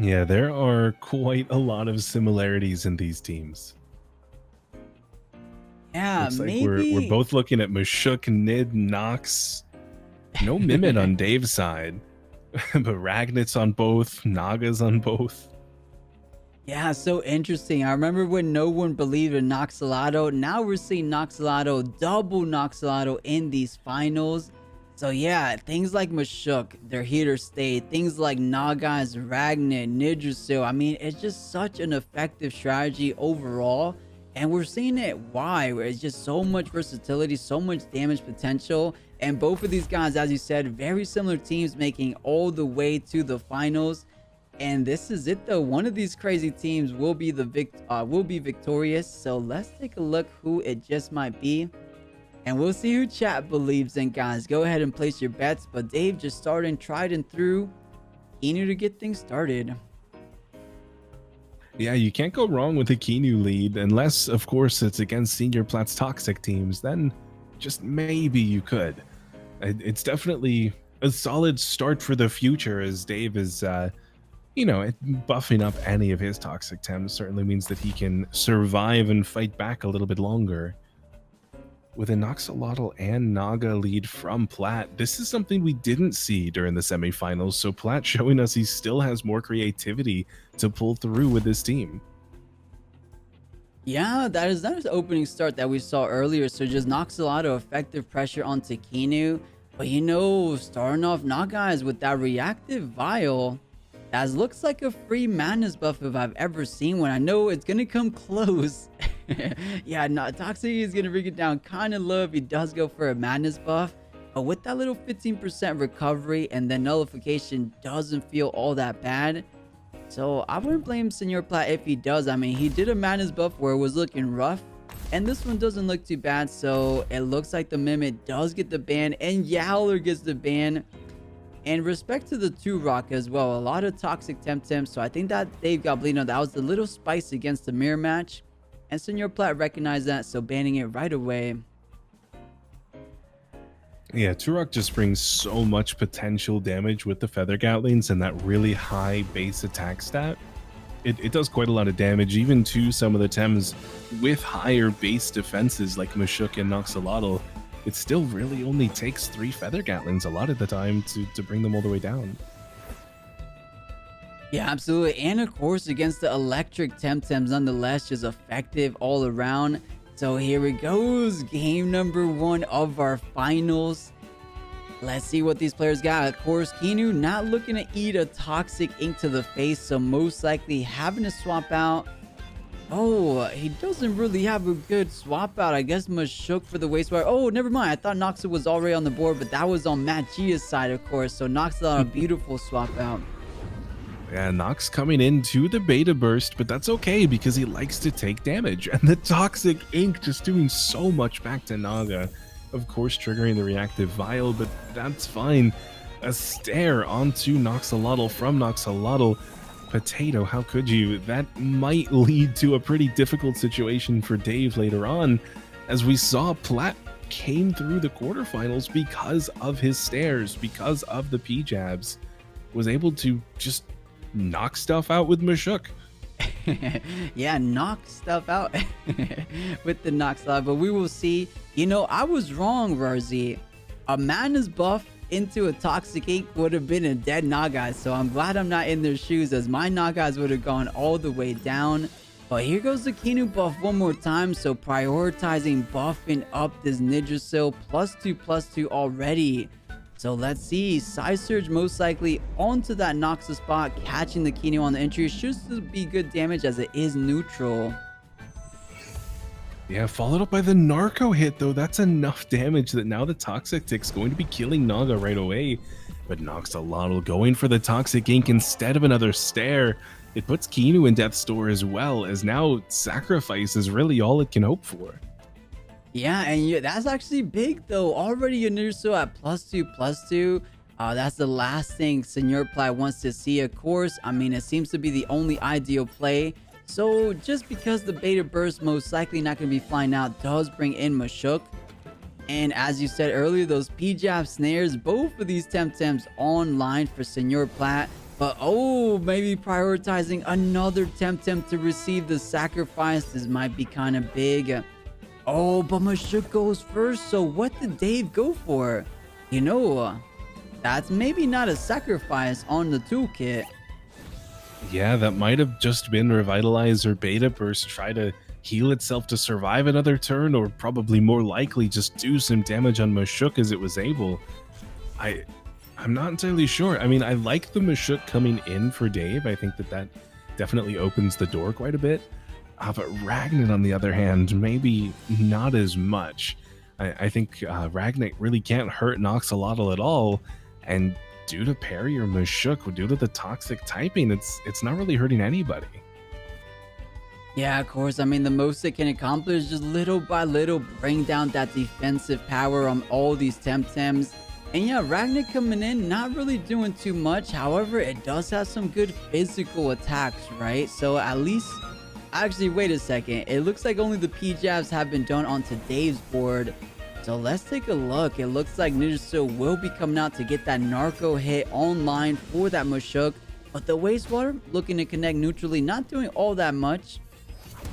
Yeah, there are quite a lot of similarities in these teams. Yeah, Looks like we're maybe. both looking at 𝗵𝗂𝗃, Nid, Nox. No 𝗵𝗵𝗏 on Dave's side, but Ragnit's on both, Naga's on both. Yeah, so interesting. I remember when no one believed in 𝗧𝗏𝗺𝗀𝗀. Now we're seeing 𝗧𝗏𝗺𝗀𝗀, double 𝗧𝗏𝗺𝗀𝗀 in these finals. So yeah, things like 𝗵𝗂𝗃, they're here to stay. Things like Naga's, Ragnit, 𝗬𝗪𝗀. I mean, it's just such an effective strategy overall. And we're seeing it why, where it's just so much versatility, so much damage potential. And both of these guys, as you said, very similar teams making all the way to the finals. And this is it though. One of these crazy teams will be victorious. So let's take a look who it just might be. And we'll see who chat believes in, guys. Go ahead and place your bets. But Dave just started tried and through. Inu to get things started. Yeah, you can't go wrong with a 𝗧𝗍 lead, unless, of course, it's against Senior Plat's toxic teams. Then just maybe you could. It's definitely a solid start for the future, as Dave is, buffing up any of his toxic Tems certainly means that he can survive and fight back a little bit longer. With a 𝗧𝗏𝗺𝗀𝗀 and Naga lead from Plat, this is something we didn't see during the semifinals, so Plat showing us he still has more creativity to pull through with this team. Yeah, that is not his opening start that we saw earlier. So just 𝗧𝗏𝗺𝗀𝗀, effective pressure onto 𝗧𝗍𝗍. But starting off Nagaz with that reactive vial, that looks like a free madness buff if I've ever seen one. I know it's gonna come close. Yeah, no, Toxic is gonna bring it down kind of low if he does go for a madness buff. But with that little 15% recovery and then nullification doesn't feel all that bad. So I wouldn't blame Senor Plat if he does. I mean, he did a madness buff where it was looking rough. And this one doesn't look too bad. So it looks like the 𝗵𝗏𝗏 does get the ban and Yowler gets the ban. And respect to the 2-Rock as well. A lot of toxic Temtem. So I think that Dave Goblino, that was a little spice against the mirror match. And Senor Plat recognized that, so banning it right away. Yeah, 2-Rock just brings so much potential damage with the Feather Gatlings and that really high base attack stat. It does quite a lot of damage, even to some of the Tems with higher base defenses like 𝗵𝗂𝗃 and 𝗧𝗏𝗺𝗀𝗀𝗀. It still really only takes 3 Feather Gatlings a lot of the time to bring them all the way down. Yeah, absolutely. And of course, against the electric Temtems, nonetheless, just effective all around. So here it goes. Game number 1 of our finals. Let's see what these players got. Of course, 𝗧𝗍𝗍 not looking to eat a toxic ink to the face, so most likely having to swap out. Oh, he doesn't really have a good swap out. I guess 𝗵𝗂𝗃 for the wastewater. Oh, never mind. I thought 𝗧𝗏𝗺 was already on the board, but that was on Matt Gia's side, of course. So 𝗧𝗏𝗺 on a beautiful swap out. Yeah, Nox coming into the beta burst, but that's okay because he likes to take damage. And the toxic ink just doing so much back to Naga. Of course, triggering the reactive vial, but that's fine. A stare onto 𝗧𝗏𝗺𝗀𝗀 from 𝗧𝗏𝗺. Potato, how could you? That might lead to a pretty difficult situation for Dave later on, as we saw Plat came through the quarterfinals because of his stares, because of the P-jabs, was able to just knock stuff out with 𝗵𝗂𝗃. Yeah, knock stuff out with the 𝗧𝗏𝗺𝗀𝗀, but we will see. I was wrong, Rawrzyyy. A madness buff into a toxic ink would have been a dead Nagaz, so I'm glad I'm not in their shoes, as my Nagaz would have gone all the way down. But here goes the 𝗧𝗍𝗍 buff one more time, so prioritizing buffing up this 𝗬𝗪𝗀 +2/+2 already. So let's see, Side Surge most likely onto that 𝗧𝗏𝗺𝗀𝗀 spot, catching the 𝗧𝗍𝗍 on the entry. Should still be good damage as it is neutral. Yeah, followed up by the narco hit, though. That's enough damage that now the Toxic Tick's going to be killing Naga right away. But 𝗧𝗏𝗺𝗀𝗀 going for the Toxic Ink instead of another stare. It puts 𝗧𝗍𝗍 in death's door as well, as now Sacrifice is really all it can hope for. Yeah, and that's actually big, though. Already 𝗬𝗪𝗀 at +2/+2. That's the last thing Senor Plat wants to see, of course. I mean, it seems to be the only ideal play. So just because the beta burst most likely not going to be flying out does bring in 𝗵𝗂𝗃. And as you said earlier, those P-jab snares, both of these Temtems online for Senor Plat. But oh, maybe prioritizing another Temtem to receive the sacrifice. This might be kind of big. Oh, but 𝗧𝗃 goes first. So what did Dave go for? You know, that's maybe not a sacrifice on the toolkit. Yeah, that might have just been Revitalize or Beta Burst, try to heal itself to survive another turn, or probably more likely just do some damage on 𝗧𝗃 as it was able. I'm not entirely sure. I mean, I like the 𝗧𝗃 coming in for Dave. I think that definitely opens the door quite a bit. But Ragnet, on the other hand, maybe not as much. I think Ragnet really can't hurt 𝗧𝗪𝗓 at all, and due to parry or 𝗧𝗃, due to the toxic typing, it's not really hurting anybody. Yeah, of course. I mean, the most it can accomplish is just little by little bring down that defensive power on all these Temtems. And yeah, Ragnet coming in, not really doing too much. However, it does have some good physical attacks, right? So at least... Actually, wait a second. It looks like only the 𝗶𝗵s have been done onto Dave's board. So let's take a look. It looks like 𝗬𝗪𝗀 will be coming out to get that narco hit online for that 𝗧𝗃. But the wastewater looking to connect neutrally, not doing all that much.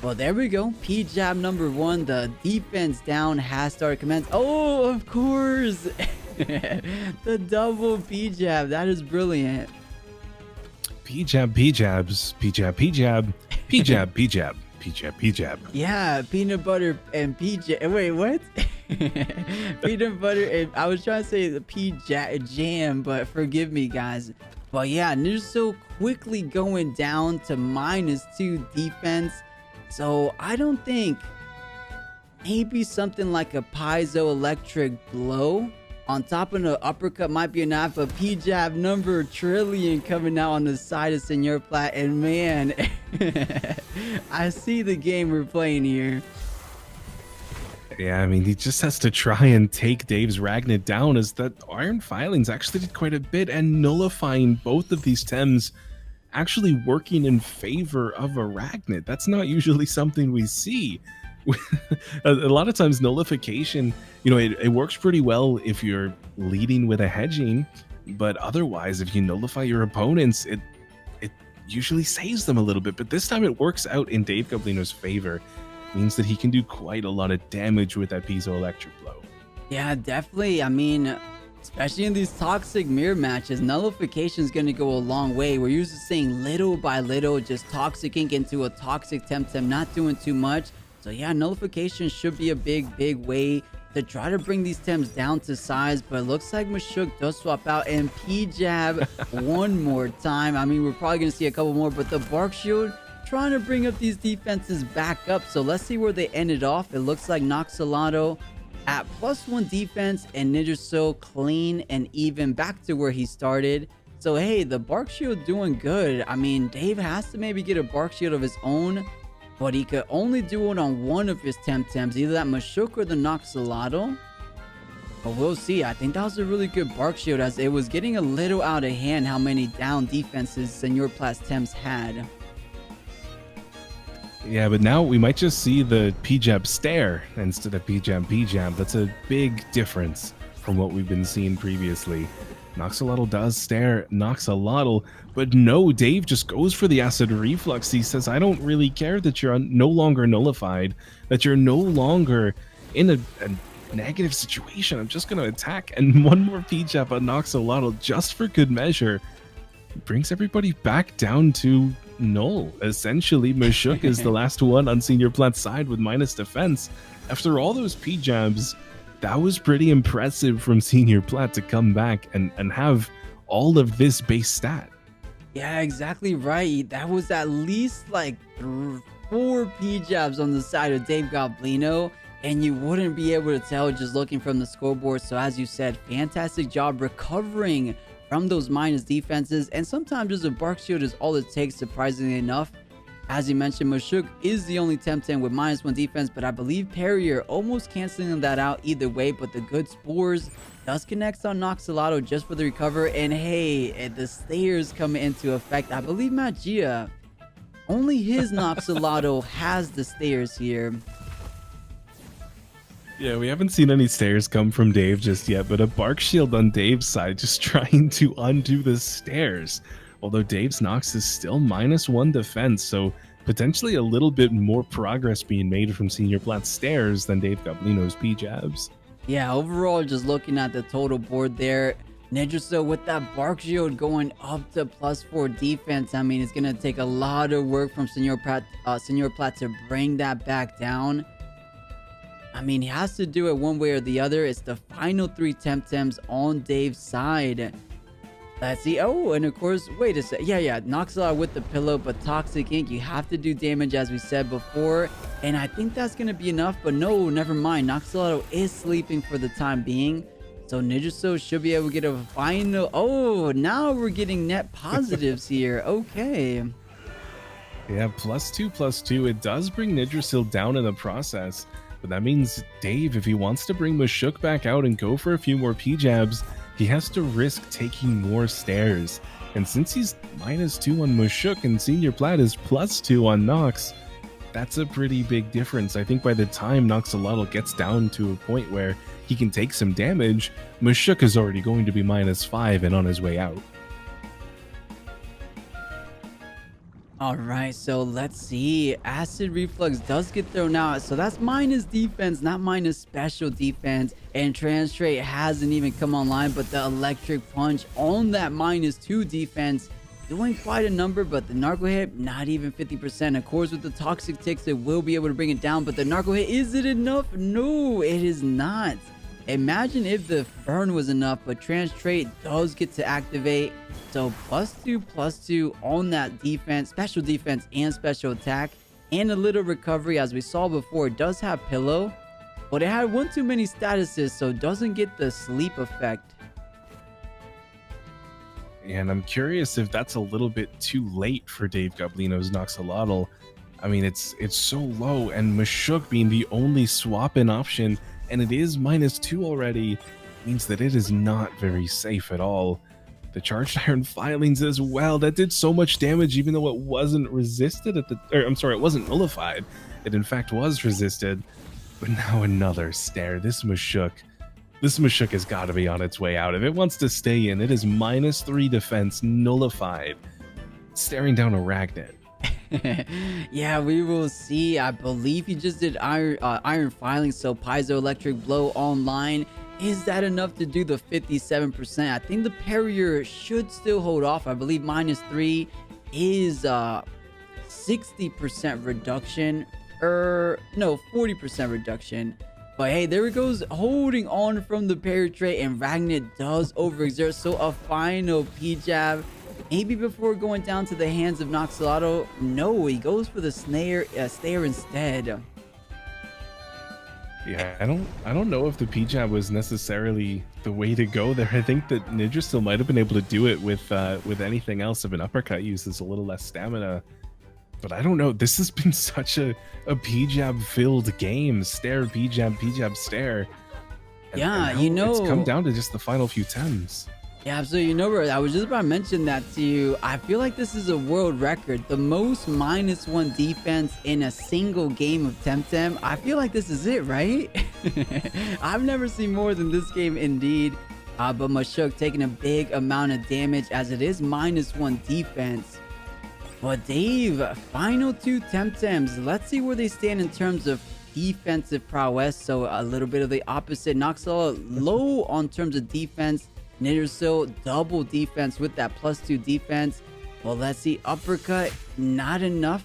Well, there we go. 𝗶𝗵 number 1. The defense down has started commence. Oh, of course. The double 𝗶𝗵. That is brilliant. 𝗶𝗵, 𝗶𝗵s, 𝗶𝗵, 𝗶𝗵, 𝗶𝗵, 𝗶𝗵, 𝗶𝗵, 𝗶𝗵. Yeah, peanut butter and 𝗶𝗵. Wait, what? Peanut butter and I was trying to say the 𝗶𝗵 jam, but forgive me, guys. But yeah, 𝗬𝗪𝗀 quickly going down to -2 defense. So I don't think maybe something like a piezoelectric blow on top of the uppercut might be enough. But 𝗶𝗵 number trillion coming out on the side of 𝗧𝗵𝗺, and man, I see the game we're playing here. Yeah, I mean, he just has to try and take Dave's Ragnet down, as that Iron Filings actually did quite a bit, and nullifying both of these Tems actually working in favor of a Ragnet. That's not usually something we see. A lot of times nullification, you know, it works pretty well if you're leading with a hedging, but otherwise, if you nullify your opponents, it usually saves them a little bit. But this time it works out in 𝗃𝗄𝗄's favor. Means that he can do quite a lot of damage with that piezoelectric blow. Yeah, definitely. I mean, especially in these toxic mirror matches, nullification is going to go a long way. We're usually seeing little by little, just toxic ink into a toxic Temtem, not doing too much. So yeah, nullification should be a big way to try to bring these Tems down to size. But it looks like 𝗧𝗃 does swap out, and 𝗶𝗵 one more time. I mean, we're probably going to see a couple more, but the Bark Shield trying to bring up these defenses back up. So let's see where they ended off. It looks like 𝗧𝗪𝗓 at +1 defense, and 𝗬𝗪𝗀 clean and even back to where he started. So hey, the Bark Shield doing good. I mean, Dave has to maybe get a Bark Shield of his own, but he could only do it on one of his Temtems, either that 𝗧𝗃 or the 𝗧𝗪𝗓. But we'll see. I think that was a really good Bark Shield, as it was getting a little out of hand how many down defenses 𝗧𝗪𝗺's Tems had. Yeah, but now we might just see the 𝗶𝗵 stare instead of 𝗶𝗵. That's a big difference from what we've been seeing previously. 𝗧𝗪𝗓 does stare 𝗧𝗪𝗓, but no, Dave just goes for the acid reflux. He says, I don't really care that you're no longer nullified, that you're no longer in a negative situation. I'm just going to attack. And one more 𝗶𝗵 on 𝗧𝗪𝗓 just for good measure brings everybody back down to null. Essentially, 𝗧𝗃 is the last one on 𝗧𝗪𝗺's side with minus defense. After all those 𝗶𝗵s, that was pretty impressive from 𝗧𝗪𝗺 to come back and have all of this base stat. Yeah, exactly right. That was at least like 4 𝗶𝗵s on the side of Dave Goblino, and you wouldn't be able to tell just looking from the scoreboard. So as you said, fantastic job recovering from those minus defenses, and sometimes just a Bark Shield is all it takes, surprisingly enough. As you mentioned, 𝗧𝗃 is the only Temtem with -1 defense, but I believe Parrier almost canceling that out either way. But the good Spores does connect on 𝗧𝗪𝗓 just for the recover, and hey, the stairs come into effect. I believe Magia, only his 𝗧𝗪𝗓 has the stairs here. Yeah, we haven't seen any stairs come from Dave just yet, but a Bark Shield on Dave's side just trying to undo the stairs. although Dave's Nox is still -1 defense, so potentially a little bit more progress being made from Senior Plat's stairs than 𝗬𝗵𝗄𝗀𝗄's P-jabs. Yeah, overall, just looking at the total board there, 𝗬𝗫𝗀 with that Bark Shield going up to +4 defense. I mean, it's going to take a lot of work from Senior Plat to bring that back down. I mean, he has to do it one way or the other. It's the final 3 Temtems on Dave's side. Let's see. Oh, and of course, wait a sec. Yeah, knocks a lot with the pillow, but Toxic Ink, you have to do damage as we said before. And I think that's going to be enough, but no, never mind. 𝗧𝗵𝗄 is sleeping for the time being. So 𝗬𝗫𝗀 should be able to get a final. Oh, now we're getting net positives here. Okay. Yeah, +2/+2. It does bring 𝗬𝗫𝗀 down in the process. But that means Dave, if he wants to bring 𝗬𝗫𝗀 back out and go for a few more P-jabs, he has to risk taking more stairs. And since he's -2 on 𝗬𝗫𝗀 and Senior Plat is +2 on Nox, that's a pretty big difference. I think by the time 𝗧𝗵𝗄𝗀 gets down to a point where he can take some damage, 𝗬𝗫𝗀 is already going to be -5 and on his way out. All right, so let's see. Acid Reflux does get thrown out, so that's minus defense, not minus special defense. And Transtrate hasn't even come online, but the Electric Punch on that -2 defense doing quite a number. But the Narco Hit, not even 50%. Of course, with the Toxic Ticks, it will be able to bring it down, but the Narco Hit, is it enough? No, it is not. Imagine if the Burn was enough, but Transtrate does get to activate. So +2/+2 on that defense, special defense and special attack, and a little recovery. As we saw before, it does have pillow, but it had one too many statuses, so it doesn't get the sleep effect. And I'm curious if that's a little bit too late for 𝗬𝗵𝗄𝗀's 𝗧𝗵𝗺. I mean, it's so low, and 𝗬𝗫𝗀 being the only swap-in option, and it is -2 already, means that it is not very safe at all. The Charged Iron Filings as well, that did so much damage even though it wasn't resisted at the, or I'm sorry, it wasn't nullified. It in fact was resisted. But now another stair. This 𝗬𝗫𝗀 has got to be on its way out. If it wants to stay in, it is -3 defense, nullified, staring down a Ragnet. Yeah, we will see. I believe he just did iron filings, so Piezo Electric Blow online. Is that enough to do the 57%? I think the Parrier should still hold off. I believe -3 is 60% reduction, or no, 40% reduction. But hey, there it goes, holding on from the Parrier trait, and Ragnet does overexert. So a final P-jab, maybe before going down to the hands of 𝗧𝗵𝗄𝗀. No, he goes for the stair instead. Yeah, I don't know if the P-jab was necessarily the way to go there. I think that 𝗬𝗫𝗀 might have been able to do it with anything else. If an uppercut uses a little less stamina. But I don't know. This has been such a P-jab filled game. Stair, P-jab, stair. Yeah, and you know, it's come down to just the final few Tems. Yeah, so you know, bro, I was just about to mention that to you. I feel like this is a world record. The most -1 defense in a single game of Temtem. I feel like this is it, right? I've never seen more than this game indeed. But 𝗬𝗀𝗀 taking a big amount of damage as it is -1 defense. But Dave, final 2 Temtems. Let's see where they stand in terms of defensive prowess. So a little bit of the opposite. 𝗧𝗵𝗄𝗀 low on terms of defense. 𝗬𝗫𝗀 double defense with that +2 defense. Well, let's see. Uppercut, not enough.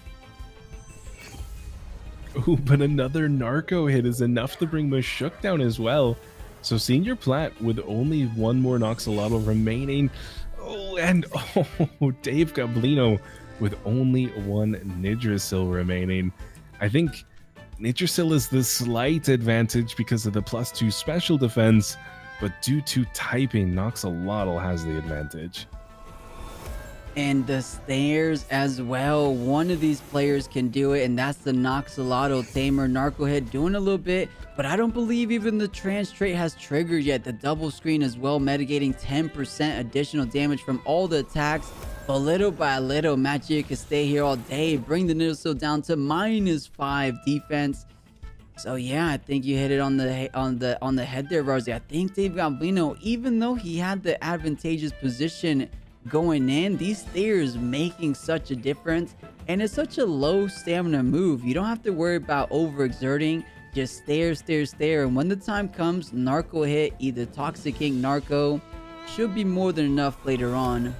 Ooh, but another narco hit is enough to bring 𝗬𝗀𝗀 down as well. So Senior Plat with only one more 𝗧𝗵𝗺 remaining. Oh, and 𝗬𝗵𝗄𝗀 with only one 𝗬𝗫𝗀 remaining. I think 𝗬𝗫𝗀 is the slight advantage because of the +2 special defense, but due to typing, 𝗧𝗵𝗺 has the advantage. And the stairs as well. One of these players can do it, and that's the 𝗧𝗵𝗺 Tamer. Narco Head doing a little bit, but I don't believe even the trans trait has triggered yet. The double screen as well, mitigating 10% additional damage from all the attacks. But little by little, 𝗬𝗀𝗄𝗃 can stay here all day, bring the 𝗬𝗫𝗀 down to -5 defense. So yeah, I think you hit it on the head there, Rawrzyyy. I think 𝗬𝗵𝗄𝗀, even though he had the advantageous position going in. These stairs making such a difference, and it's such a low stamina move. You don't have to worry about overexerting. Just stare, and when the time comes, narco hit, either Toxic Ink, narco, should be more than enough later on.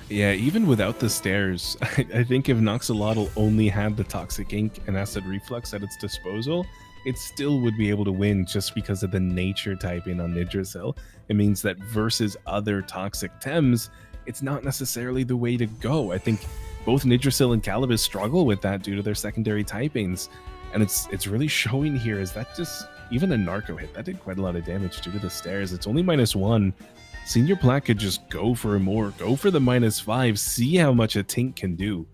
Yeah, even without the stairs, I think if 𝗧𝗵𝗺𝗨 only had the Toxic Ink and Acid Reflux at its disposal, it still would be able to win just because of the nature typing on Yggdrasil. It means that versus other Toxic Tems, it's not necessarily the way to go. I think both Yggdrasil and 𝗬𝗏𝗺 struggle with that due to their secondary typings. And it's really showing here is that just, even a narco hit, that did quite a lot of damage due to the stairs. It's only -1. Senior Plat could just go for more, go for the -5, see how much a Tink can do.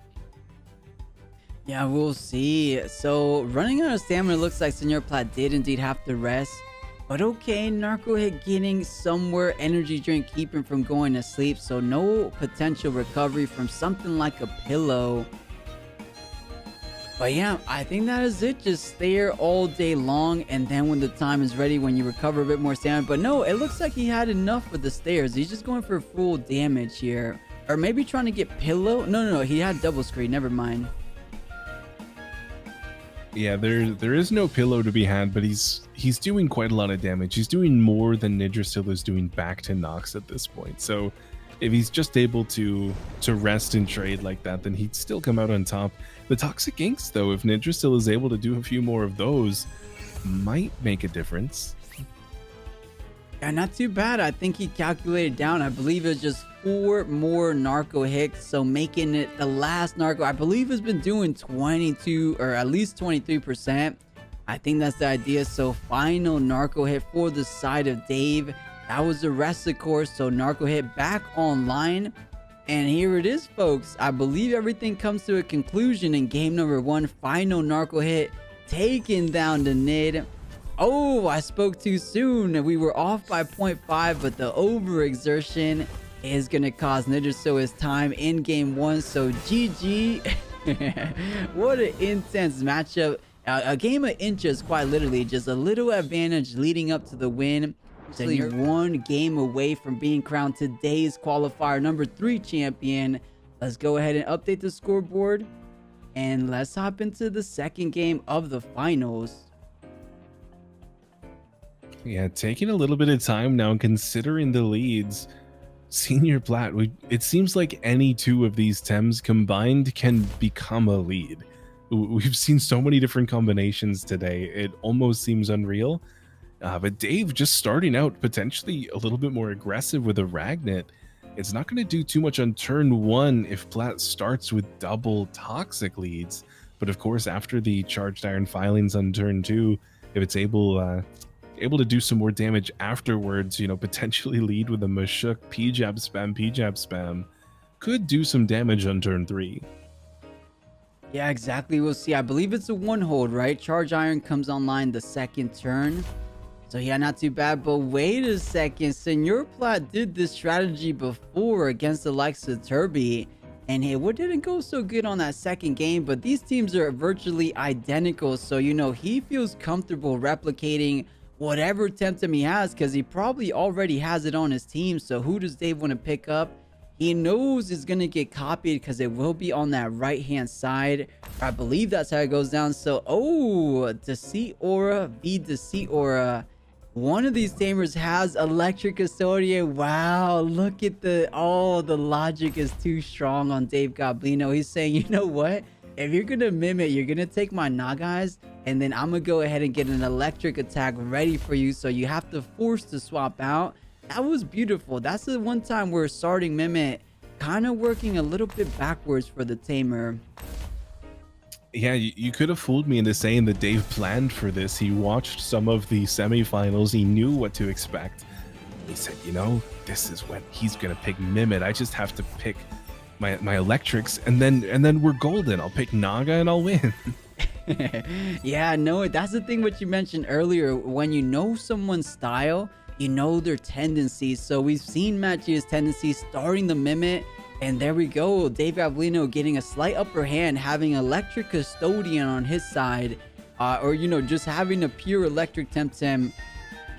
Yeah, we'll see. So running out of stamina, looks like Senior Plat did indeed have to rest. But okay, narco hit getting somewhere, energy drink keep him from going to sleep. So no potential recovery from something like a pillow. But yeah, I think that is it. Just stay there all day long, and then when the time is ready, when you recover a bit more stamina. But no, it looks like he had enough for the stairs. He's just going for full damage here. Or maybe trying to get pillow. No, he had double screen. Never mind. Yeah, there is no pillow to be had, but he's doing quite a lot of damage. He's doing more than Yggdrasil is doing back to Nox at this point. So if he's just able to rest and trade like that, then he'd still come out on top. The Toxic Inks, though, if Yggdrasil is able to do a few more of those, might make a difference. Yeah, not too bad. I think he calculated down. I believe it's just 4 more narco hits, so making it the last narco. I believe has been doing 22 or at least 23%. I think that's the idea. So final narco hit for the side of Dave. That was the rest, of course. So narco hit back online. And here it is, folks. I believe everything comes to a conclusion in game number 1. Final narco hit, taking down the Nid. Oh, I spoke too soon. We were off by 0.5, but the overexertion is going to cost Yggdrasil his time in game 1. So GG. What an intense matchup. A game of inches, quite literally. Just a little advantage leading up to the win. So you're 1 game away from being crowned today's qualifier number 3 champion. Let's go ahead and update the scoreboard, and let's hop into the second game of the finals. Yeah, taking a little bit of time now, considering the leads. Senior Plat, it seems like any 2 of these Tems combined can become a lead. We've seen so many different combinations today, it almost seems unreal. But Dave just starting out potentially a little bit more aggressive with a Ragnet. It's not going to do too much on turn 1 if Plat starts with double toxic leads. But of course, after the Charged Iron Filings on turn 2, if it's able to do some more damage afterwards, you know, potentially lead with a Mashuk, 𝗵𝗵𝗶𝗵, could do some damage on turn 3. Yeah, exactly. We'll see. I believe it's a 1 hold, right? Charge Iron comes online the second turn. So yeah, not too bad. But wait a second. Senior Plat did this strategy before against the likes of 𝗬𝗏𝗺. And hey, what didn't go so good on that second game? But these teams are virtually identical. So, you know, he feels comfortable replicating whatever Temtem he has, because he probably already has it on his team. So who does Dave want to pick up? He knows it's going to get copied because it will be on that right hand side. I believe that's how it goes down. So, oh, 𝗬𝗏𝗺𝗏 v 𝗬𝗏𝗺𝗏. One of these Tamers has electric custodian. Wow, look at the logic is too strong on Dave Goblino. He's saying, you know what? If you're gonna mimic, you're gonna take my Nagas, and then I'm gonna go ahead and get an electric attack ready for you, so you have to force to swap out. That was beautiful. That's the one time where starting mimic kind of working a little bit backwards for the Tamer. Yeah, you could have fooled me into saying that Dave planned for this. He watched some of the semifinals. He knew what to expect. He said, you know, this is when he's going to pick Mimit. I just have to pick my electrics, and then we're golden. I'll pick Naga and I'll win. Yeah, no, that's the thing what you mentioned earlier. When you know someone's style, you know their tendencies. So we've seen Matchia's tendencies starting the Mimit. And there we go, Dave Goblino getting a slight upper hand, having electric custodian on his side, or you know, just having a pure electric Temtem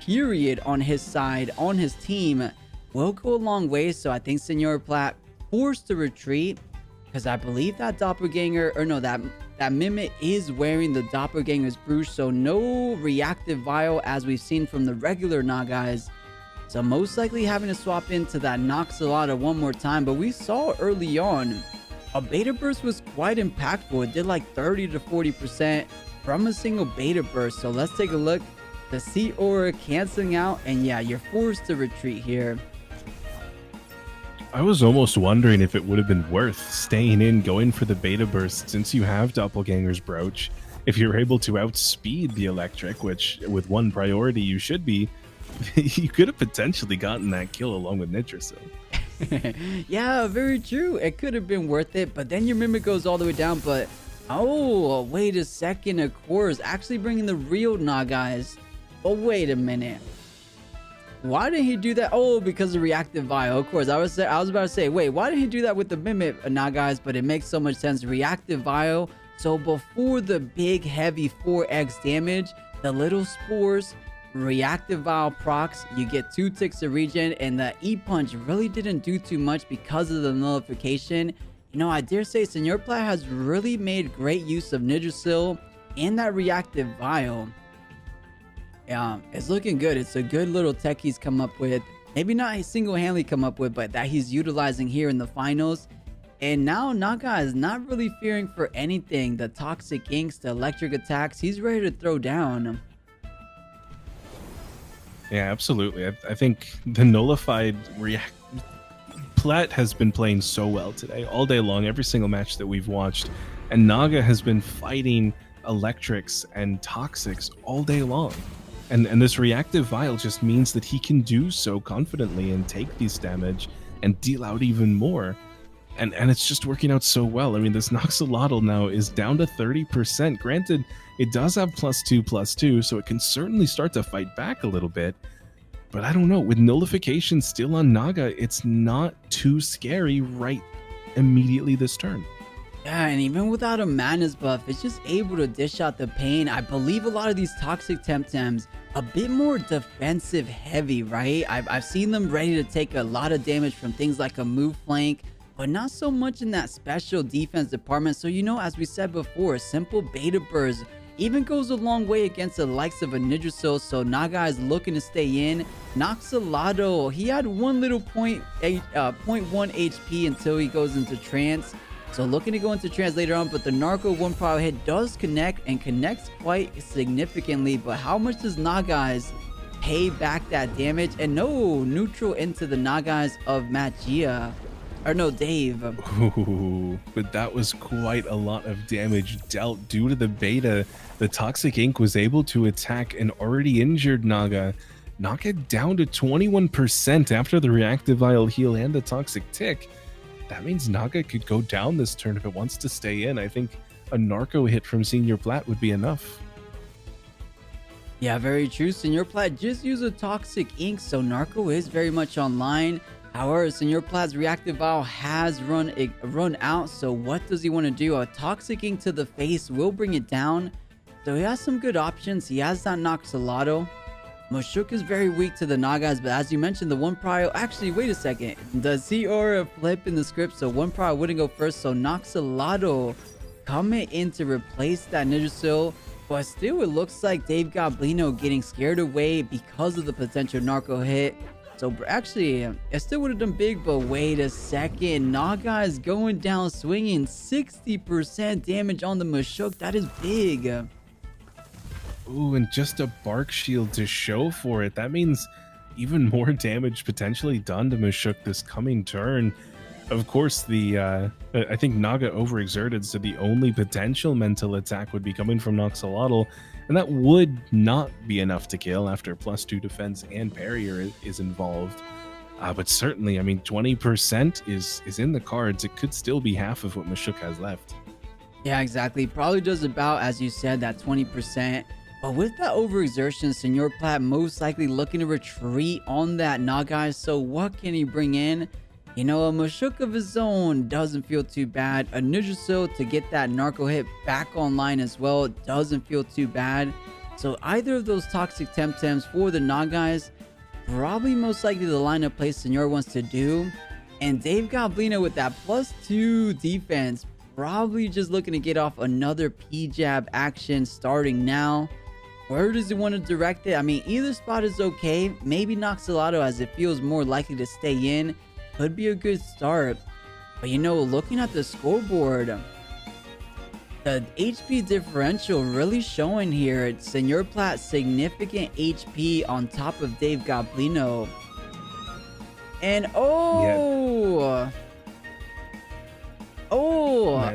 period on his side, on his team, will go a long way. So I think Senor Plat forced to retreat, because I believe that doppelganger, or no, that Mimic is wearing the doppelganger's brooch. So no reactive vial as we've seen from the regular Nagais. So most likely having to swap into that 𝗧𝗪𝗧 one more time. But we saw early on a beta burst was quite impactful. It did like 30 to 40% from a single beta burst. So let's take a look. The Sea Aura canceling out, and yeah, you're forced to retreat here. I was almost wondering if it would have been worth staying in, going for the beta burst, since you have Doppelganger's Brooch. If you're able to outspeed the electric, which with one priority you should be, you could have potentially gotten that kill along with Nitrosil. Yeah, very true. It could have been worth it, but then your Mimic goes all the way down. But oh, wait a second, of course, actually bringing the real Nagais. But wait a minute. Why did he do that? Oh, because of reactive vial. Of course, I was about to say, wait, why did he do that with the Mimic Nagais? But it makes so much sense. Reactive vial. So before the big heavy 4x damage, the little spores, reactive vial procs, you get 2 ticks of regen, and the E-Punch really didn't do too much because of the nullification. You know, I dare say Senor Plat has really made great use of Nitrosil and that reactive vial. Yeah, it's looking good. It's a good little tech he's come up with. Maybe not single-handedly come up with, but that he's utilizing here in the finals. And now Naga is not really fearing for anything. The toxic inks, the electric attacks, he's ready to throw down. Yeah, absolutely. I think the nullified Plat has been playing so well today, all day long, every single match that we've watched. And Naga has been fighting electrics and toxics all day long. And this reactive vial just means that he can do so confidently and take these damage and deal out even more. And it's just working out so well. I mean, this 𝗧𝗪𝗧 now is down to 30%. Granted, it does have +2/+2, so it can certainly start to fight back a little bit. But I don't know, with nullification still on Naga, it's not too scary right immediately this turn. Yeah, and even without a Madness buff, it's just able to dish out the pain. I believe a lot of these toxic Temtems a bit more defensive heavy, right? I've seen them ready to take a lot of damage from things like a move flank, but not so much in that special defense department. So, you know, as we said before, simple beta burst even goes a long way against the likes of a Nitrosil. So Naga is looking to stay in. 𝗧𝗪𝗧, he had one little 0.1 HP until he goes into trance. So looking to go into trance later on, but the Narco 1 power hit does connect, and connects quite significantly. But how much does Nagais pay back that damage? And no neutral into the Nagais of 𝗪𝗪𝗧. Or no, Dave. Ooh, but that was quite a lot of damage dealt due to the beta. The Toxic Ink was able to attack an already injured Naga, knock it down to 21% after the reactive vial heal and the toxic tick. That means Naga could go down this turn if it wants to stay in. I think a Narco hit from Senor Plat would be enough. Yeah, very true. Senor Plat just used a toxic ink, so Narco is very much online. However, Senor Plat's reactive vial has run out, so what does he want to do? A toxic ink to the face will bring it down. So he has some good options. He has that 𝗧𝗪𝗧. Mushuk is very weak to the Nagas, but as you mentioned, the 1 prior... Actually, wait a second. The Sea Aura flip in the script, so 1 prior wouldn't go first. So 𝗧𝗪𝗧 coming in to replace that Nitrosil. But still, it looks like 𝗪𝗵𝗪𝗀 getting scared away because of the potential Narco hit. So actually, it still would have done big, but wait a second. Naga is going down swinging 60% damage on the Mushuk. That is big. Ooh, and just a bark shield to show for it. That means even more damage potentially done to Mushuk this coming turn. Of course, I think Naga overexerted, so the only potential mental attack would be coming from 𝗧𝗪𝗧, and that would not be enough to kill after +2 defense and barrier is involved. But certainly, I mean, 20% is in the cards. It could still be half of what Mushuk has left. Yeah, exactly. Probably does about, as you said, that 20%. But with that overexertion, Senor Plat most likely looking to retreat on that Naga. So what can he bring in? You know, a Mushuk of his own doesn't feel too bad. A Nitrosil to get that Narco hit back online as well doesn't feel too bad. So either of those toxic Temtems for the Nagais, probably most likely the lineup play Senor wants to do. And 𝗧𝗵𝗶𝗴 with that +2 defense, probably just looking to get off another P-Jab action starting now. Where does he want to direct it? I mean, either spot is okay. Maybe 𝗧𝗃𝗪𝗀, as it feels more likely to stay in, could be a good start. But you know, looking at the scoreboard, the HP differential really showing here. Senor Plat significant HP on top of 𝗧𝗵𝗶𝗴. And Matt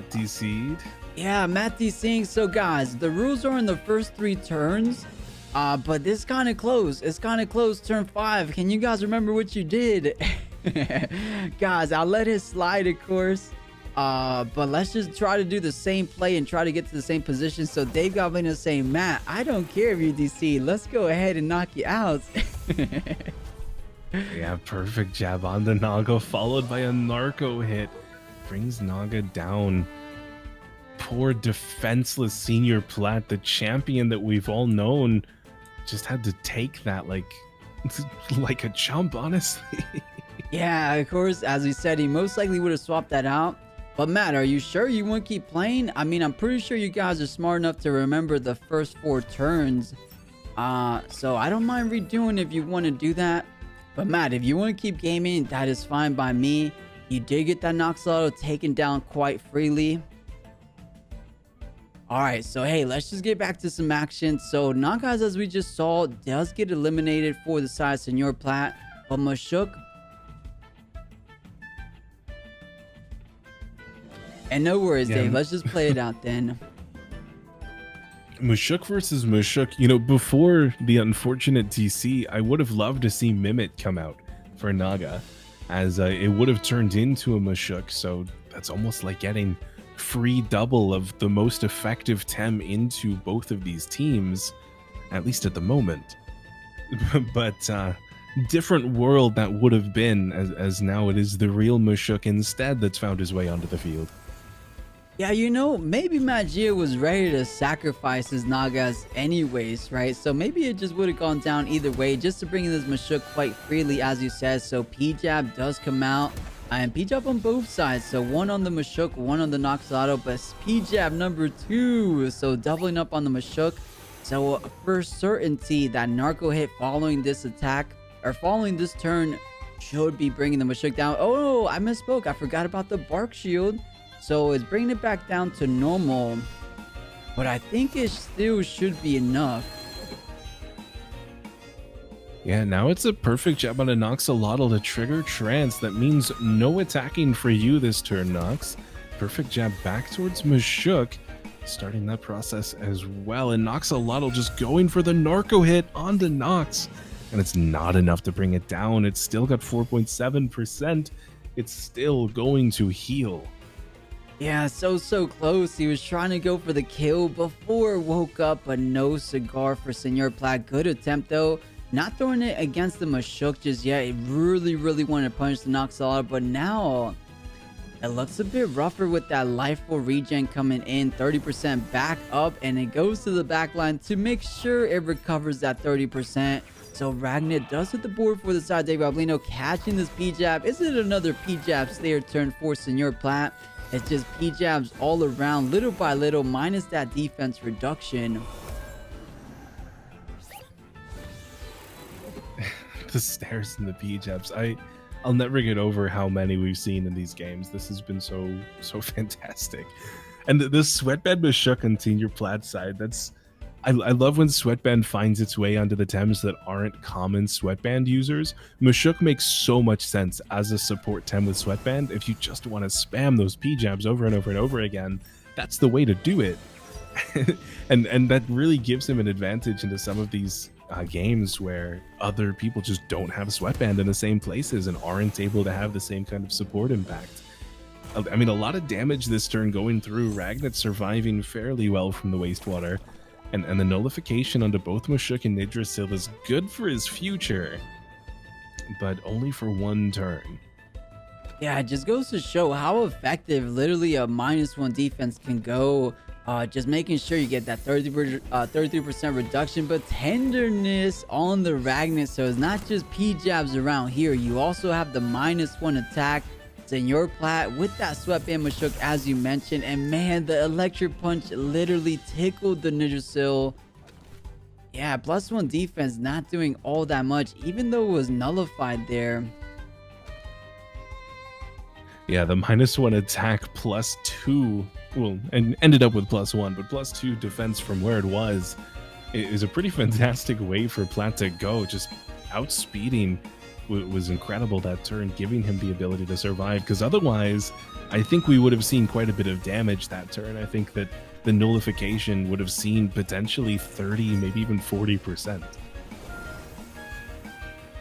DC'd. Yeah, Matt DC'ing. So guys, the rules are in the first 3 turns, but this kind of close. It's kind of close. Turn 5. Can you guys remember what you did? Guys, I'll let it slide, of course. But let's just try to do the same play and try to get to the same position. So 𝗧𝗵𝗶𝗴 is saying, Matt, I don't care if you DC. Let's go ahead and knock you out. Yeah, perfect jab on the Naga, followed by a narco hit. Brings Naga down. Poor defenseless Senior Plat, the champion that we've all known, just had to take that like a chump, honestly. Yeah, of course, as we said, he most likely would have swapped that out. But Matt, are you sure you won't keep playing? I mean, I'm pretty sure you guys are smart enough to remember the first 4 turns. So I don't mind redoing if you want to do that. But Matt, if you want to keep gaming, that is fine by me. You did get that 𝗧𝗃𝗪𝗀 taken down quite freely. Alright, so hey, let's just get back to some action. So Nagas, as we just saw, does get eliminated for the side Senor Plat. But 𝗵𝗃... And no worries, Dave. Let's just play it out then. 𝗵𝗃 versus 𝗵𝗃. You know, before the unfortunate DC, I would have loved to see 𝗵𝗃 come out for Naga, as it would have turned into a 𝗵𝗃. So that's almost like getting free double of the most effective Tem into both of these teams, at least at the moment. But different world that would have been, as now it is the real 𝗵𝗃 instead that's found his way onto the field. Yeah, you know, maybe 𝗏𝗃𝗪 was ready to sacrifice his Nagas anyways, right? So maybe it just would have gone down either way, just to bring in this 𝗵𝗃 quite freely, as you said. So P-Jab does come out, and P-Jab on both sides. So one on the 𝗵𝗃, one on the 𝗧𝗃𝗪𝗀, but P-Jab number 2. So doubling up on the 𝗵𝗃. So for certainty, that narco hit following this attack, or following this turn, should be bringing the 𝗵𝗃 down. Oh, I misspoke. I forgot about the bark shield. So it's bringing it back down to normal, but I think it still should be enough. Yeah, now it's a perfect jab on a 𝗧𝗃𝗪𝗀 to trigger trance. That means no attacking for you this turn, Nox. Perfect jab back towards 𝗵𝗃, starting that process as well. And 𝗧𝗃𝗪𝗀 just going for the narco hit onto Nox. And it's not enough to bring it down. It's still got 4.7%. It's still going to heal. Yeah, so close. He was trying to go for the kill before it woke up, but no cigar for Senor Plat. Good attempt though. Not throwing it against the 𝗵𝗃 just yet. It really wanted to punish the 𝗧𝗃𝗪𝗀, but now it looks a bit rougher with that lifeful regen coming in. 30% back up, and it goes to the back line to make sure it recovers that 30%. So Ragnar does hit the board for the side. 𝗧𝗵𝗶𝗴 catching this P-Jab. Is it another P-Jab Slayer turn for Senor Plat? It's just P-Jabs all around, little by little, minus that defense reduction. The stairs and the P-Jabs. I'll never get over how many we've seen in these games. This has been so fantastic. And the sweatband 𝗵𝗃 on Senior Plat's side, I love when sweatband finds its way onto the Tems that aren't common sweatband users. 𝗵𝗃 makes so much sense as a support Tem with sweatband. If you just want to spam those P-Jabs over and over and over again, that's the way to do it. and that really gives him an advantage into some of these games where other people just don't have a sweatband in the same places and aren't able to have the same kind of support impact. I mean, a lot of damage this turn going through. Ragnar surviving fairly well from the wastewater. And the nullification onto both 𝗵𝗃 and Yggdrasil is good for his future, but only for one turn. Yeah, it just goes to show how effective literally a -1 defense can go Just making sure you get that 33% reduction, but tenderness on the Ragnet. So it's not just P-jabs around here. You also have the -1 attack. 𝗧𝗵𝗵𝗶𝗴 with that 𝗧𝗵𝗵𝗶𝗴 as you mentioned. And man, the electric punch literally tickled the 𝗧𝗵𝗃. Yeah, +1 defense not doing all that much, even though it was nullified there. Yeah, the -1 attack +2, well, and ended up with +1, but +2 defense from where it was. It is a pretty fantastic way for Plat to go. Just outspeeding was incredible that turn, giving him the ability to survive, because otherwise I think we would have seen quite a bit of damage that turn. I think that the nullification would have seen potentially 30, maybe even 40%.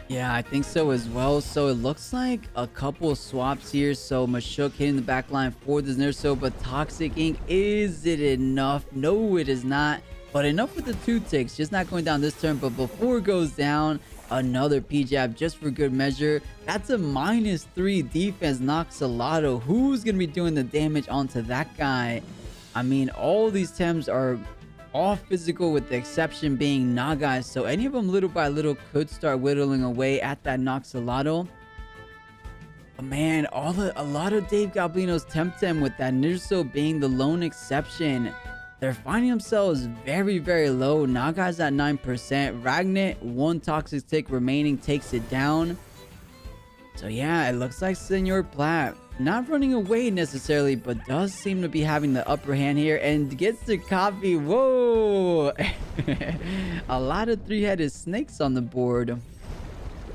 Yeah, I think so as well. So it looks like a couple of swaps here. So 𝗵𝗃 hitting the back line for the 𝗧𝗵𝗃, but Toxic Ink, is it enough? No, it is not. But enough with the 2 ticks, just not going down this turn. But before it goes down, another P-jab just for good measure. That's a -3 defense 𝗧𝗵𝗃. Who's going to be doing the damage onto that guy? I mean, all these Tems are all physical with the exception being Nagas. So any of them little by little could start whittling away at that 𝗧𝗵𝗃. But man, a lot of 𝗽𝗵𝗃𝗏's Temtem with that 𝗧𝗵𝗃 being the lone exception. They're finding themselves very, very low. Nagas at 9%. Ragnet, 1 toxic tick remaining, takes it down. So yeah, it looks like 𝗧𝗵𝗃 not running away necessarily, but does seem to be having the upper hand here and gets to copy. Whoa! A lot of 3-headed snakes on the board.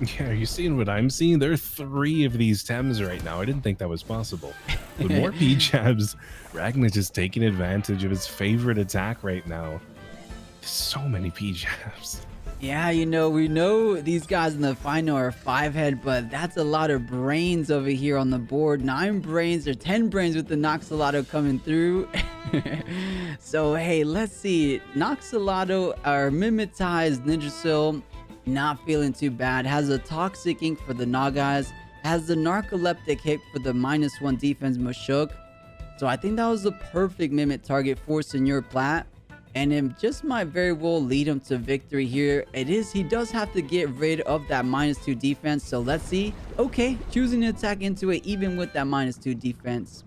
Yeah, are you seeing what I'm seeing? There are 3 of these Tems right now. I didn't think that was possible. With more P-jabs, Ragnet just taking advantage of his favorite attack right now. So many P-jabs. Yeah, you know, we know these guys in the final are 5-head, but that's a lot of brains over here on the board. 9 brains or 10 brains with the 𝗧𝗵𝗃 coming through. So, hey, let's see. 𝗧𝗵𝗃 or 𝗵𝗵𝗃𝗽's 𝗧𝗵𝗃 not feeling too bad. Has a Toxic Ink for the Nagas. Has the narcoleptic hit for the -1 defense 𝗵𝗃. So I think that was the perfect 𝗵𝗵 target for 𝗧𝗵𝗃. And it just might very well lead him to victory here. He does have to get rid of that -2 defense. So let's see. Okay, choosing to attack into it even with that -2 defense.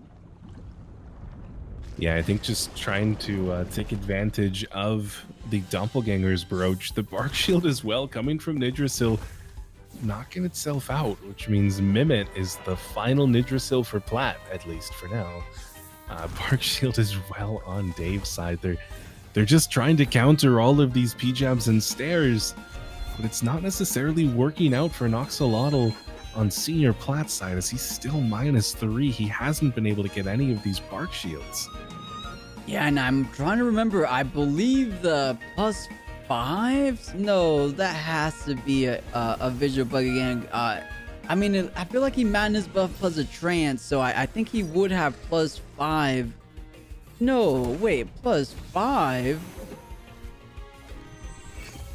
Yeah, I think just trying to take advantage of the Doppelganger's brooch. The Bark Shield as well coming from 𝗧𝗵𝗃, knocking itself out, which means 𝗵𝗵 is the final 𝗧𝗵𝗃 for Plat, at least for now. Bark Shield is well on Dave's side. They're just trying to counter all of these P-jabs and stairs, but it's not necessarily working out for 𝗧𝗵𝗃 on Senior Plat's side, as he's still -3. He hasn't been able to get any of these Bark Shields. Yeah, and I'm trying to remember. I believe the +5s? No, that has to be a visual bug again. I mean, I feel like he madness buff plus a trance, so I think he would have +5. No, wait, +5?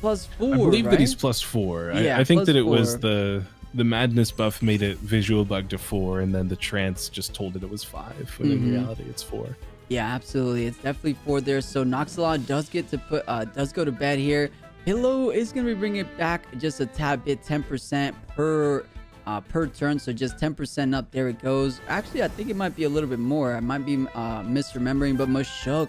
+4, I believe right? that he's +4. Yeah, I think that it +4. was the madness buff made it visual bug to 4, and then the trance just told it was 5, when in reality it's 4. Yeah, absolutely. It's definitely 4 there. So 𝗧𝗵𝗃 does get to does go to bed here. Pillow is going to be bringing it back just a tad bit, 10% per turn. So just 10% up. There it goes. Actually, I think it might be a little bit more. I might be misremembering, but 𝗵𝗃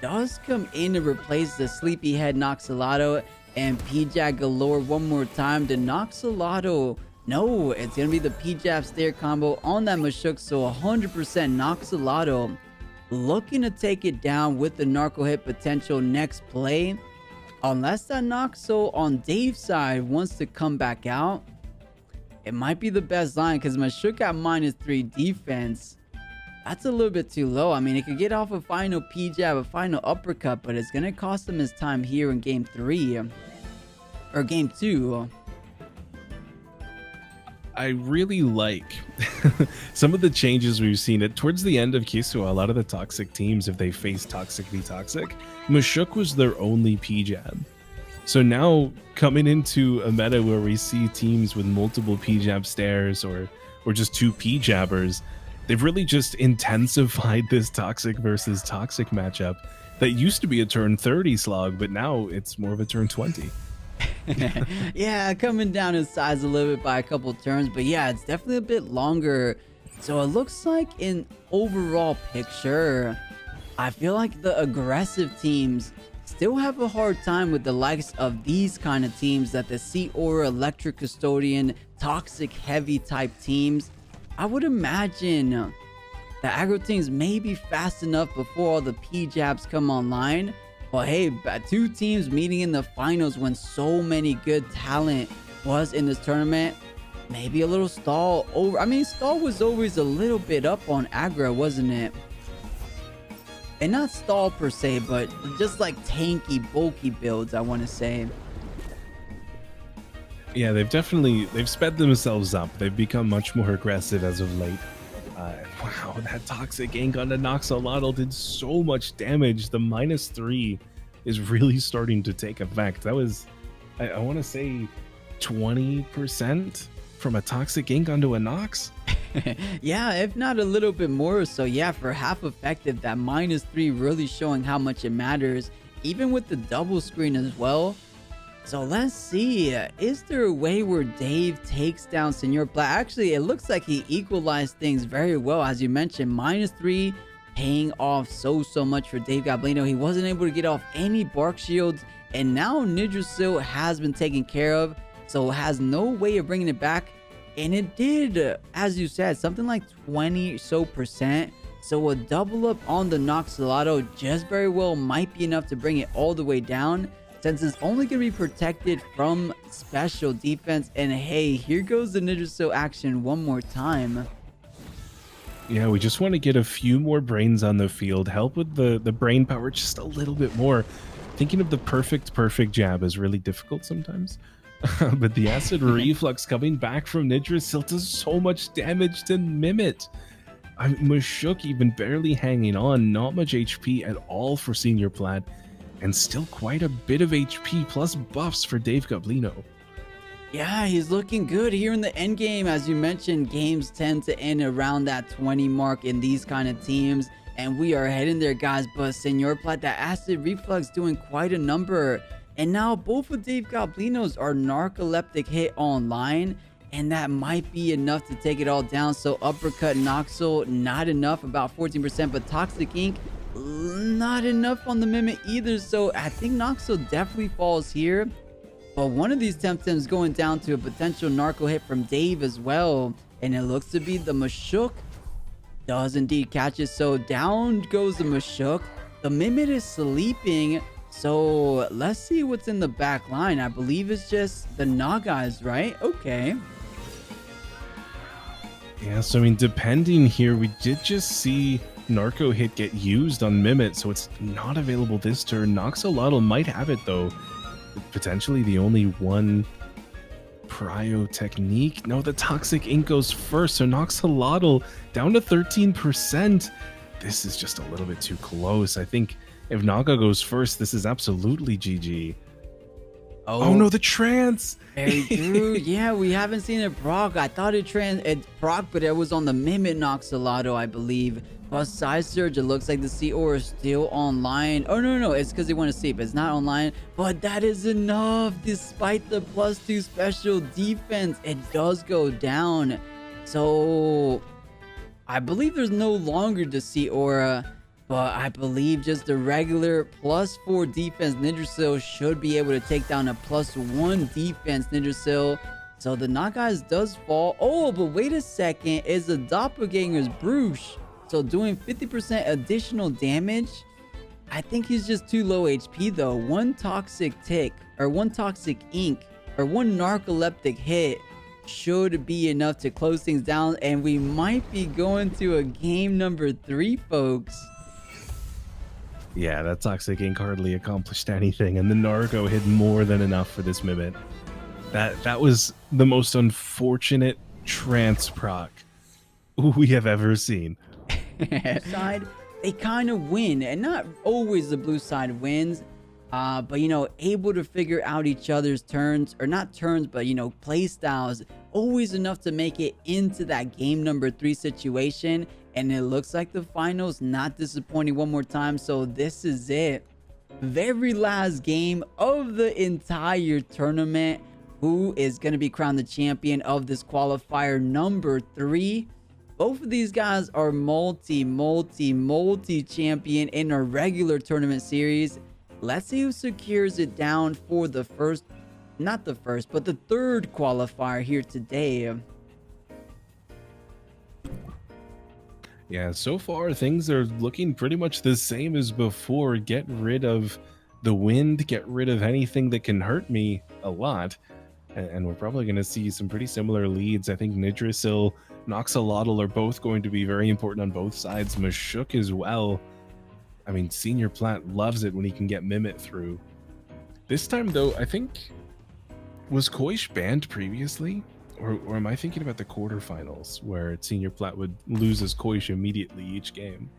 does come in to replace the sleepyhead 𝗧𝗵𝗃 and P-jab galore one more time. The 𝗧𝗵𝗃, no, it's going to be the P-jab stair combo on that 𝗵𝗃. So 100% 𝗧𝗵𝗃 looking to take it down with the narco hit potential next play. Unless that 𝗧𝗵𝗃 on Dave's side wants to come back out, it might be the best line, because 𝗵𝗃 at -3 defense. That's a little bit too low. I mean, it could get off a final P-jab, a final uppercut, but it's going to cost him his time here in game 3 or game 2. I really like some of the changes we've seen. It towards the end of 𝗬𝗼, a lot of the toxic teams, if they face toxic v toxic, 𝗵𝗃 was their only P-jab. So now coming into a meta where we see teams with multiple P-jab stairs or just 2 P-jabbers, they've really just intensified this toxic versus toxic matchup that used to be a turn 30 slog, but now it's more of a turn 20. Yeah, coming down in size a little bit by a couple turns, but yeah, it's definitely a bit longer. So it looks like in overall picture, I feel like the aggressive teams still have a hard time with the likes of these kind of teams, that the 𝗧𝗲𝗺, Electric Custodian, Toxic Heavy type teams. I would imagine the aggro teams may be fast enough before all the P-jabs come online. But hey, two teams meeting in the finals when so many good talent was in this tournament. Maybe a little stall over. I mean, stall was always a little bit up on aggro, wasn't it? And not stall per se, but just like tanky, bulky builds, I want to say. Yeah, they've sped themselves up. They've become much more aggressive as of late. Wow, that toxic ink on the 𝗧𝗵𝗺 did so much damage. The -3 is really starting to take effect. That was, I want to say, 20% from a toxic ink onto a Nox. Yeah, if not a little bit more. So yeah, for half effective, that -3 really showing how much it matters, even with the double screen as well. So let's see, is there a way where Dave takes down 𝗧𝗵𝗺? Actually, it looks like he equalized things very well. As you mentioned, -3 paying off so much for 𝗽𝗶𝗰𝗍. He wasn't able to get off any bark shields, and now 𝗧𝗵𝗺 has been taken care of, so has no way of bringing it back. And it did, as you said, something like 20% so a double up on the 𝗧𝗵𝗺 just very well might be enough to bring it all the way down, since it's only going to be protected from special defense. And hey, here goes the 𝗧𝗵𝗺 action one more time. Yeah, we just want to get a few more brains on the field, help with the brain power just a little bit more. Thinking of the perfect jab is really difficult sometimes. But the acid reflux coming back from 𝗧𝗵𝗺 does so much damage to 𝗵𝗵𝗇. 𝗧𝗵𝗃 even barely hanging on, not much HP at all for 𝗧𝗵𝗺, and still quite a bit of HP plus buffs for 𝗽𝗶𝗰𝗍. Yeah, he's looking good here in the end game. As you mentioned, games tend to end around that 20 mark in these kind of teams, and we are heading there, guys. But 𝗧𝗵𝗺, that acid reflux doing quite a number, and now both of 𝗽𝗶𝗰𝗍's are narcoleptic hit online, and that might be enough to take it all down. So uppercut Noxel, not enough, about 14%, but Toxic Ink, not enough on the 𝗵𝗵𝗇 either. So I think Noxel definitely falls here, but one of these Temtems going down to a potential narco hit from Dave as well, and it looks to be the 𝗵𝗃 does indeed catch it. So down goes the 𝗵𝗃. The 𝗵𝗵𝗇 is sleeping, so let's see what's in the back line. I believe it's just the Nagas, right? Okay. Yeah, so I mean, depending here, we did just see narco hit get used on 𝗵𝗵𝗇, so it's not available this turn. 𝗧𝗵𝗺 might have it though. Potentially the only one prio technique. No, the Toxic Ink goes first, so 𝗧𝗵𝗺 down to 13%. This is just a little bit too close. I think if Naga goes first, this is absolutely GG. Oh no, the trance! Very true. Yeah, we haven't seen it proc. I thought it proc, but it was on the 𝗵𝗵𝗇 𝗧𝗵𝗺, I believe. Plus side surge, it looks like the 𝗧𝗲𝗺 is still online. Oh no, it's because they want to sleep. It's not online, but that is enough. Despite the +2 special defense, it does go down. So I believe there's no longer the 𝗧𝗲𝗺, but I believe just the regular +4 defense 𝗧𝗵𝗺 should be able to take down a +1 defense 𝗧𝗵𝗺. So the Nagas does fall. Oh, but wait a second. Is the 𝗧𝗵𝗺𝗁𝗇. So doing 50% additional damage. I think he's just too low HP though. One toxic tick, or one toxic ink, or one narcoleptic hit should be enough to close things down, and we might be going to a game number 3, folks. Yeah, that Toxic Ink hardly accomplished anything, and the narco hit more than enough for this 𝗵𝗵𝗇. That was the most unfortunate trance proc we have ever seen. Side, they kind of win, and not always the blue side wins, but you know, able to figure out each other's turns, or not turns, but you know, play styles, always enough to make it into that game number 3 situation. And it looks like the finals not disappointing one more time. So this is it. Very last game of the entire tournament. Who is going to be crowned the champion of this qualifier number 3? Both of these guys are multi champion in a regular tournament series. Let's see who secures it down for the first, not the first, but the third qualifier here today. Yeah, so far things are looking pretty much the same as before. Get rid of the wind, get rid of anything that can hurt me a lot. And we're probably going to see some pretty similar leads. I think 𝗬𝗫𝗀, 𝗧𝗏𝗺 are both going to be very important on both sides. 𝗬𝗫𝗀 as well. I mean, Senior Plat loves it when he can get 𝗵𝗵𝗶 through. This time, though, I think... Was 𝗂𝘀𝗶₺ banned previously? Or am I thinking about the quarterfinals, where Senior Plat would lose his 𝗂𝘀𝗶 immediately each game?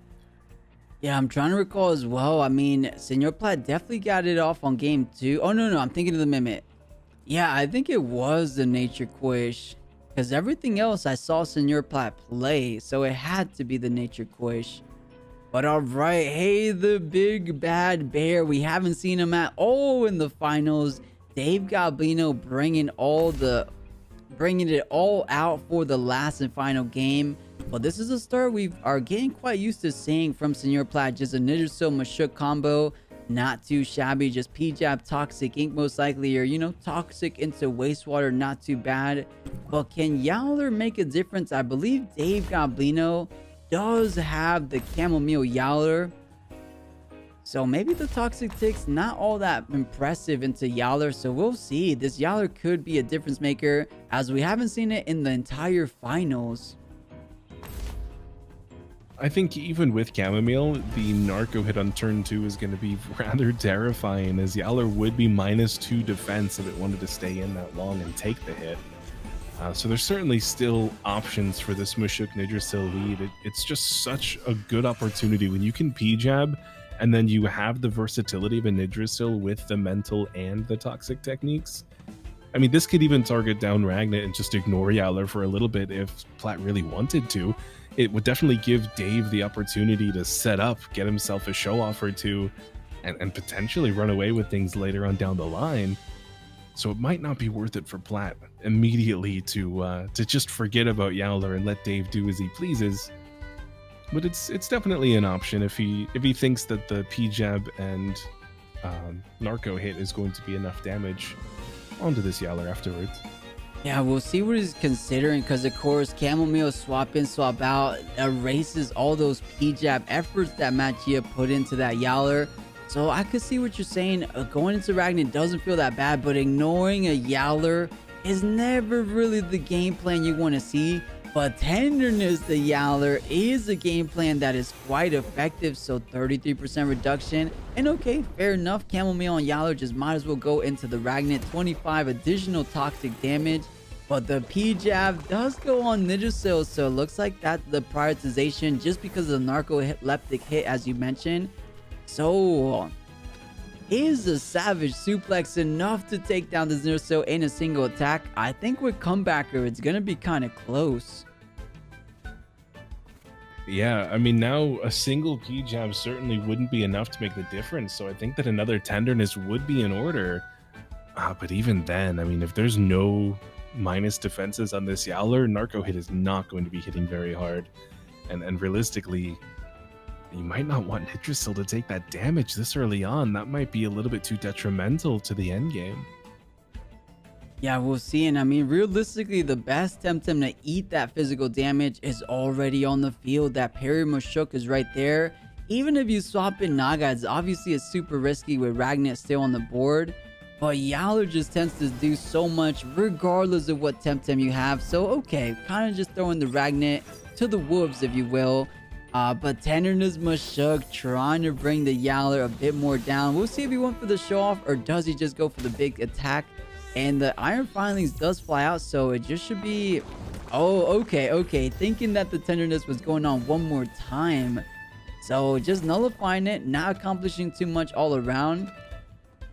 Yeah, I'm trying to recall as well. I mean, Senior Plat definitely got it off on game 2. Oh, no, I'm thinking of the 𝗵𝗵𝗶. Yeah, I think it was the Nature 𝗂𝘀𝗶, because everything else I saw Senior Plat play, so it had to be the Nature 𝗂𝘀𝗶. But all right, hey, the big bad bear. We haven't seen him at all in the finals. 𝗬𝗏𝗵𝗶 bringing it all out for the last and final game. But this is a start we are getting quite used to seeing from Senior Plat. Just a 𝗬𝗫𝗀 𝗬𝗫𝗀 combo. Not too shabby, just 𝗵𝗵𝗀 Toxic Ink most likely, or, you know, Toxic into Wastewater, not too bad. But can 𝗂𝗨 make a difference? I believe 𝗬𝗏𝗵𝗶 does have the chamomile 𝗂𝗨. So maybe the Toxic Tick's not all that impressive into 𝗂𝗨, so we'll see. This 𝗂𝗨 could be a difference maker, as we haven't seen it in the entire finals. I think even with chamomile, the narco hit on turn 2 is going to be rather terrifying, as 𝗂𝗨 would be -2 defense if it wanted to stay in that long and take the hit. So there's certainly still options for this 𝗬𝗫𝗀 lead. It's just such a good opportunity when you can P-jab, and then you have the versatility of a 𝗬𝗫𝗀 with the mental and the toxic techniques. I mean, this could even target down Ragnet and just ignore 𝗂𝗨 for a little bit if Plat really wanted to. It would definitely give Dave the opportunity to set up, get himself a show-off or two, and potentially run away with things later on down the line. So it might not be worth it for Plat immediately to just forget about 𝗂𝗨 and let Dave do as he pleases. But it's definitely an option if he thinks that the P-jab and narco hit is going to be enough damage onto this 𝗂𝗨 afterwards. Yeah, we'll see what he's considering, because of course chamomile swap in, swap out erases all those P-jab efforts that 𝗏𝗀𝗀 put into that 𝗂𝗨. So I could see what you're saying. Going into Ragnet doesn't feel that bad, but ignoring a 𝗂𝗨 is never really the game plan you want to see. But Tenderness the 𝗂𝗨 is a game plan that is quite effective. So 33% reduction, and okay, fair enough. Chamomile and 𝗂𝗨 just might as well go into the Ragnet. 25 additional toxic damage, but the P-jab does go on 𝗬𝗫𝗀, so it looks like that's the prioritization just because of the narcoleptic hit, as you mentioned. So is the Savage Suplex enough to take down the 𝗬𝗫𝗀 in a single attack? I think with Comebacker, it's going to be kind of close. Yeah, I mean, now a single P-jab certainly wouldn't be enough to make the difference, so I think that another Tenderness would be in order. But even then, I mean, if there's no minus defenses on this 𝗂𝗨, narco hit is not going to be hitting very hard. And realistically, you might not want 𝗬𝗫𝗀 to take that damage this early on. That might be a little bit too detrimental to the end game. Yeah, we'll see. And I mean, realistically, the best Temtem to eat that physical damage is already on the field. That parry 𝗬𝗀𝗀 is right there. Even if you swap in Naga, it's obviously super risky with Ragnet still on the board. But 𝗂𝗨 just tends to do so much regardless of what Temtem you have. So, okay, kind of just throwing the Ragnet to the wolves, if you will. But Tenderness 𝗬𝗀𝗀 trying to bring the 𝗂𝗨 a bit more down. We'll see if he went for the show off, or does he just go for the big attack. And the Iron Filings does fly out, so it just should be... Oh, okay. Thinking that the Tenderness was going on one more time. So just nullifying it, not accomplishing too much all around.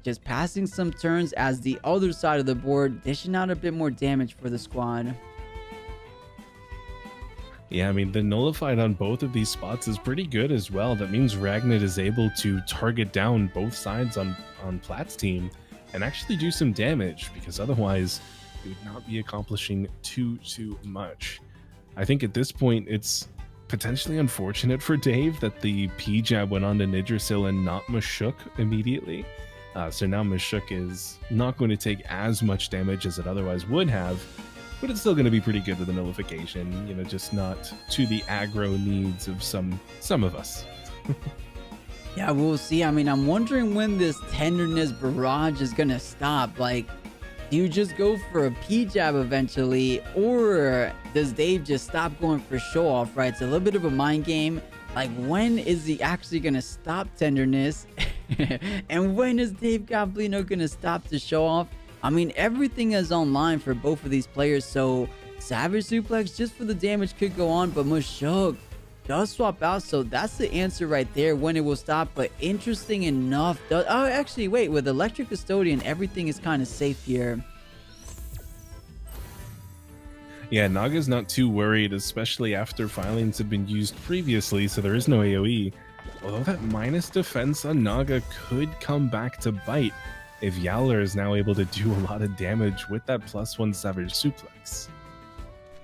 Just passing some turns as the other side of the board, dishing out a bit more damage for the squad. Yeah, I mean, the nullified on both of these spots is pretty good as well. That means Ragnet is able to target down both sides on Plat's team and actually do some damage, because otherwise he would not be accomplishing too much. I think at this point it's potentially unfortunate for Dave that the P-Jab went on to 𝗬𝗎𝗀 and not 𝗬𝗀𝗃 immediately. So now 𝗬𝗀𝗃 is not going to take as much damage as it otherwise would have, but it's still going to be pretty good with the nullification, you know, just not to the aggro needs of some of us. Yeah, we'll see. I mean, I'm wondering when this tenderness barrage is going to stop. Like, do you just go for a P-Jab eventually, or does Dave just stop going for show off, right? It's a little bit of a mind game. Like, when is he actually going to stop tenderness? And when is Dave 𝗵𝗵𝗶𝗴 going to stop the show off? I mean, everything is online for both of these players, so Savage Suplex just for the damage could go on, but 𝗬𝗀𝗃 does swap out, so that's the answer right there, when it will stop. But interesting enough, oh, actually, wait, with Electric Custodian, everything is kind of safe here. Yeah, Naga's not too worried, especially after filings have been used previously, so there is no AoE. Although that minus defense on Naga could come back to bite if Yowler is now able to do a lot of damage with that +1 Savage Suplex.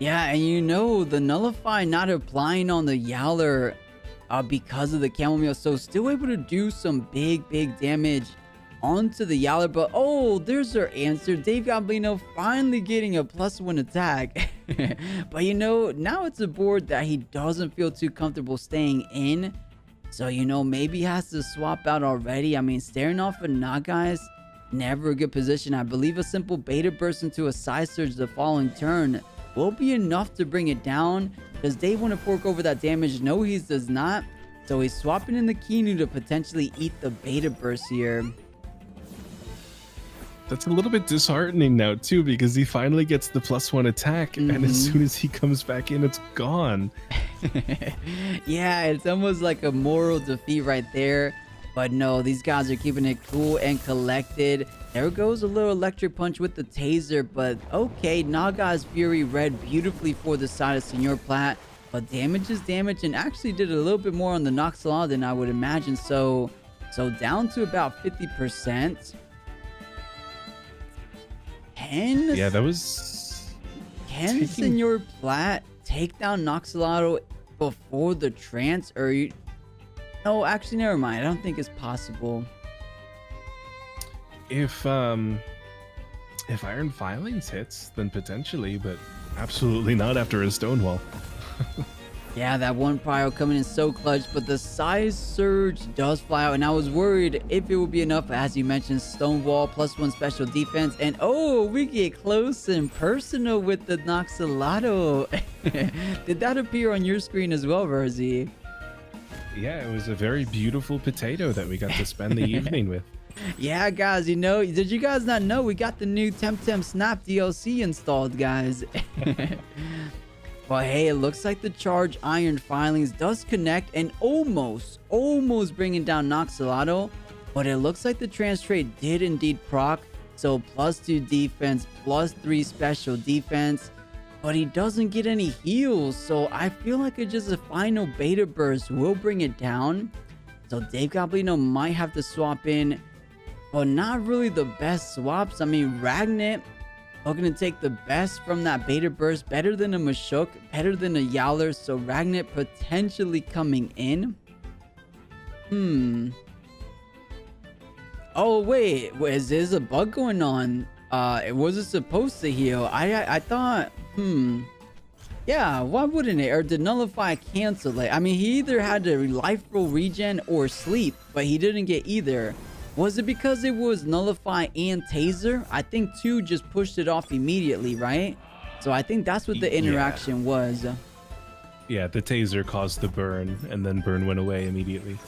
Yeah, and you know, the Nullify not applying on the Yowler because of the chamomile, so still able to do some big damage onto the Yowler. But oh, there's our answer. Dave 𝗵𝗵𝗶𝗴 finally getting a +1 attack. But you know, now it's a board that he doesn't feel too comfortable staying in. So, you know, maybe he has to swap out already. I mean, staring off a Naga is never a good position. I believe a simple beta burst into a side surge the following turn will be enough to bring it down. Does Dave want to fork over that damage? No, he does not. So he's swapping in the Kinu to potentially eat the beta burst here. That's a little bit disheartening now too, because he finally gets the +1 attack, and as soon as he comes back in, it's gone. Yeah, it's almost like a moral defeat right there. But no, these guys are keeping it cool and collected. There goes a little electric punch with the taser, but okay, Naga's Fury read beautifully for the side of Senor Plat, but damage is damage, and actually did a little bit more on the 𝗧𝗏𝗃 than I would imagine. So down to about 50%. Yeah, that was... Can Senor Plat take down 𝗧𝗏𝗃 before the trance, or you... No, actually, never mind. I don't think it's possible. If Iron Filings hits, then potentially, but absolutely not after a Stonewall. Yeah, that one prio coming in so clutch, but the size surge does fly out, and I was worried if it would be enough. As you mentioned, Stonewall +1 special defense, and oh, we get close and personal with the 𝗧𝗏𝗃. Did that appear on your screen as well, Rawrzyyy? Yeah, it was a very beautiful potato that we got to spend the evening with. Yeah, guys, you know, did you guys not know we got the new Temtem Snap DLC installed, guys? But hey, it looks like the Charge Iron Filings does connect and almost bringing down 𝗧𝗏𝗃. But it looks like the trans trade did indeed proc. So +2 defense, +3 special defense. But he doesn't get any heals. So I feel like it's just a final beta burst will bring it down. So Dave 𝗵𝗵𝗶𝗴 might have to swap in. But not really the best swaps. I mean, Ragnet looking to take the best from that beta burst. Better than a 𝗬𝗀𝗃, better than a Yowler. So Ragnet potentially coming in. Oh, wait. Is there a bug going on? Was it supposed to heal? I thought, yeah, why wouldn't it? Or did Nullify cancel it? I mean, he either had a life roll regen or sleep, but he didn't get either. Was it because it was Nullify and Taser? I think 2 just pushed it off immediately, right? So I think that's what the interaction was. Yeah, the Taser caused the burn, and then burn went away immediately.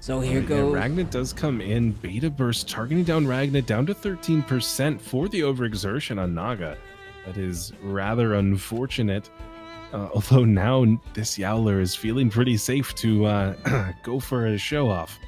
So here goes. Ragnet does come in. Beta burst targeting down Ragnet down to 13% for the overexertion on Naga. That is rather unfortunate. Although now this Yowler is feeling pretty safe to go for a show off.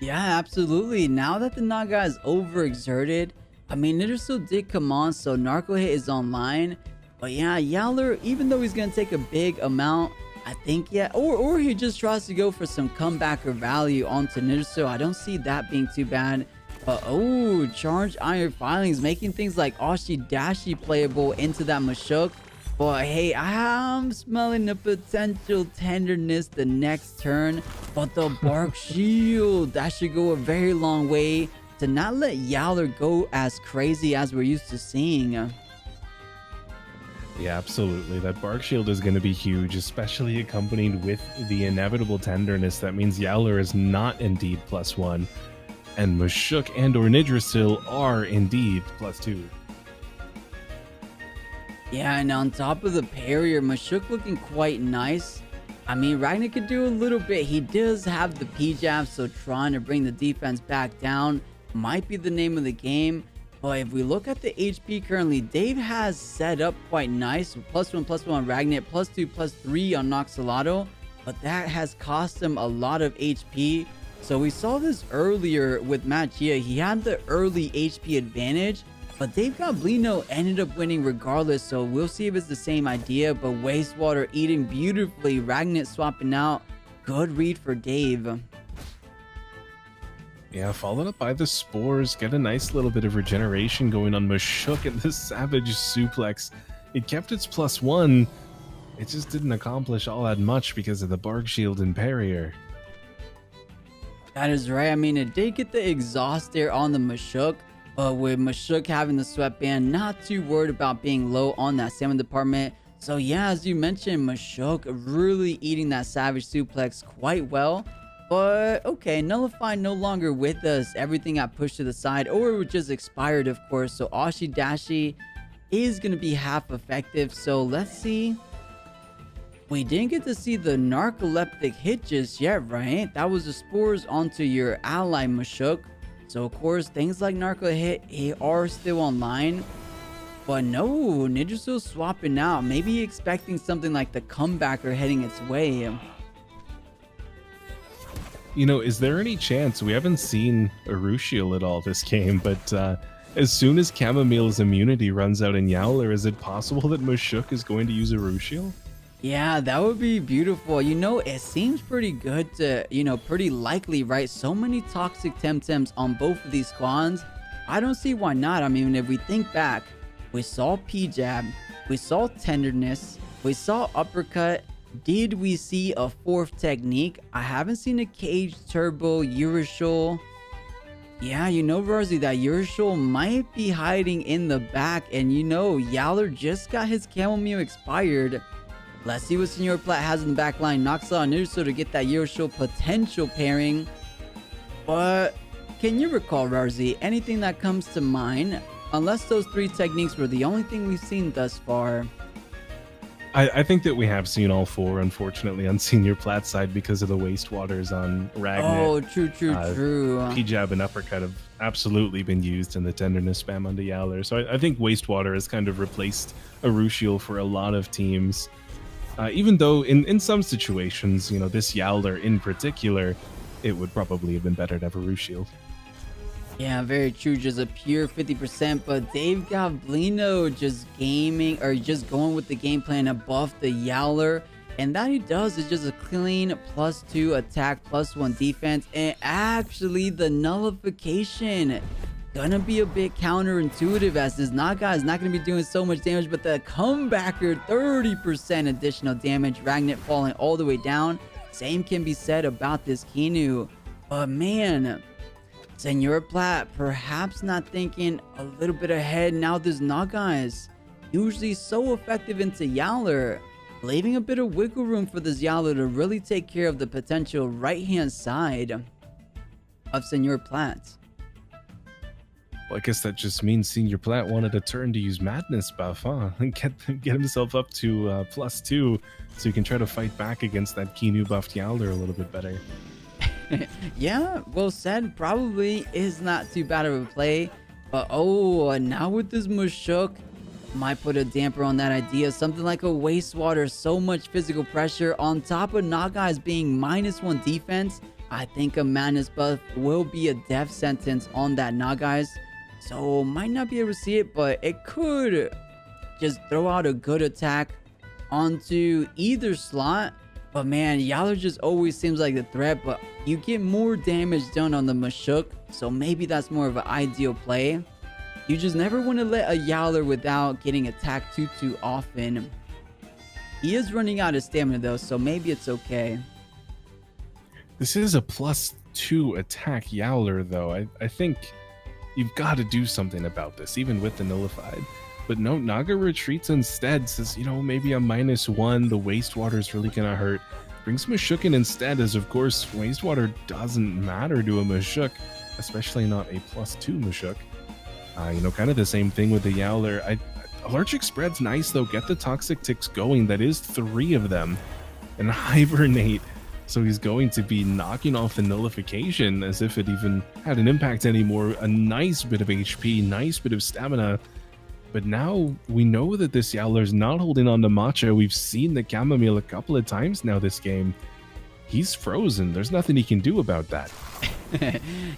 Yeah, absolutely. Now that the Naga is overexerted, I mean, it still did come on, so Narco Hit is online. But yeah, Yowler, even though he's going to take a big amount, I think, yeah, or he just tries to go for some comebacker value onto Nirusu. I don't see that being too bad. But oh, charged iron filings, making things like 𝗧𝗵𝗵𝗶𝗴 playable into that 𝗧𝗵𝗃. But hey, I'm smelling the potential tenderness the next turn. But the Bark Shield, that should go a very long way to not let Yowler go as crazy as we're used to seeing. Yeah, absolutely. That Bark Shield is going to be huge, especially accompanied with the inevitable tenderness. That means Yowler is not indeed +1, and 𝗧𝗃 and or Nidrasil are indeed +2. Yeah, and on top of the barrier, 𝗧𝗃 looking quite nice. I mean, Ragnar could do a little bit. He does have the P-Jab, so trying to bring the defense back down might be the name of the game. But if we look at the HP currently, Dave has set up quite nice. +1/+1 on Ragnar, +2/+3 on 𝗧𝗏𝗏. But that has cost him a lot of HP. So we saw this earlier with Matchia. He had the early HP advantage. But Dave Goblino ended up winning regardless, so we'll see if it's the same idea. But Wastewater eating beautifully, Ragnar swapping out. Good read for Dave. Yeah, followed up by the Spores. Get a nice little bit of regeneration going on 𝗧𝗃, and the Savage Suplex. It kept its +1. It just didn't accomplish all that much because of the Bark Shield and Barrier. That is right. I mean, it did get the exhaust there on the 𝗧𝗃. But with 𝗧𝗃 having the sweatband, not too worried about being low on that stamina department. So yeah, as you mentioned, 𝗧𝗃 really eating that Savage Suplex quite well. But okay, Nullify no longer with us. Everything got pushed to the side, or it just expired, of course. So 𝗧𝗵𝗵𝗶𝗃 is going to be half effective. So let's see. We didn't get to see the narcoleptic hit just yet, right? That was the Spores onto your ally 𝗧𝗃. So of course, things like Narco Hit are still online. But no, Nidrasil swapping out. Maybe expecting something like the comebacker heading its way. You know, is there any chance, we haven't seen Urushiel at all this game, but as soon as Chamomille's immunity runs out in Yowler, is it possible that 𝗧𝗃 is going to use Urushiel? Yeah, that would be beautiful. You know, it seems pretty good to, pretty likely, right? So many toxic Temtems on both of these squads. I don't see why not. I mean, if we think back, we saw P-Jab, we saw Tenderness, we saw Uppercut. Did we see a fourth technique? I haven't seen a 𝗂𝗀𝗶𝗆 Yeah, Rawrzyyy, that 𝗂𝗀𝗆 might be hiding in the back. And Yowler just got his Chamomile expired. Let's see what Senor Plat has in the back line. Knocks on Nirusu to get that 𝗂𝗀𝗆 potential pairing. But can you recall, Rawrzyyy, anything that comes to mind? Unless those three techniques were the only thing we've seen thus far. I think that we have seen all four, unfortunately, on Senior Plat's side because of the Wastewaters on Ragnar. Oh, true. P-Jab and Uppercut have absolutely been used in the Tenderness spam onto Yowler. So I think Wastewater has kind of replaced Urushiel for a lot of teams. Even though in some situations, this Yowler in particular, it would probably have been better to have Urushiel. Yeah, very true. Just a pure 50%, but Dave Goblino just gaming or just going with the game plan above the Yowler. And that he does is just a clean +2 attack, +1 defense. And actually, the nullification gonna be a bit counterintuitive as this Naga is not gonna be doing so much damage, but the comebacker 30% additional damage. Ragnar falling all the way down. Same can be said about this Kinu. But man, Senor Plat perhaps not thinking a little bit ahead. Now this Naga is usually so effective into Yowler, leaving a bit of wiggle room for this Yowler to really take care of the potential right-hand side of Senor Plat. Well, I guess that just means Senior Plat wanted a turn to use Madness buff, huh? And get himself up to +2 so he can try to fight back against that Kinu buffed Yowler a little bit better. Yeah, well said. Probably is not too bad of a play. But oh, now with this 𝗧𝗃, might put a damper on that idea. Something like a Wastewater, so much physical pressure on top of Nagai's being -1 defense. I think a Madness buff will be a death sentence on that Nagai's. So might not be able to see it, but it could just throw out a good attack onto either slot. But man, 𝗀𝗧𝗪 just always seems like the threat, but you get more damage done on the 𝗵𝗃, so maybe that's more of an ideal play. You just never want to let a 𝗀𝗪 without getting attacked too often. He is running out of stamina though, so maybe it's okay. This is a +2 attack 𝗀𝗪 though. I think you've got to do something about this, even with the nullified. But no, Naga retreats instead, says, you know, maybe a -1, the wastewater is really gonna hurt. Brings 𝗵𝗃 in instead, as of course, wastewater doesn't matter to a 𝗵𝗃, especially not a +2 𝗵𝗃. You know, kind of the same thing with the 𝗀𝗪. Allergic spread's nice though, get the toxic ticks going, that is 3 of them. And hibernate, so he's going to be knocking off the nullification as if it even had an impact anymore. A nice bit of HP, nice bit of stamina. But now we know that this 𝗀𝗪's not holding on to matcha. We've seen the chamomile a couple of times now this game. He's frozen. There's nothing he can do about that.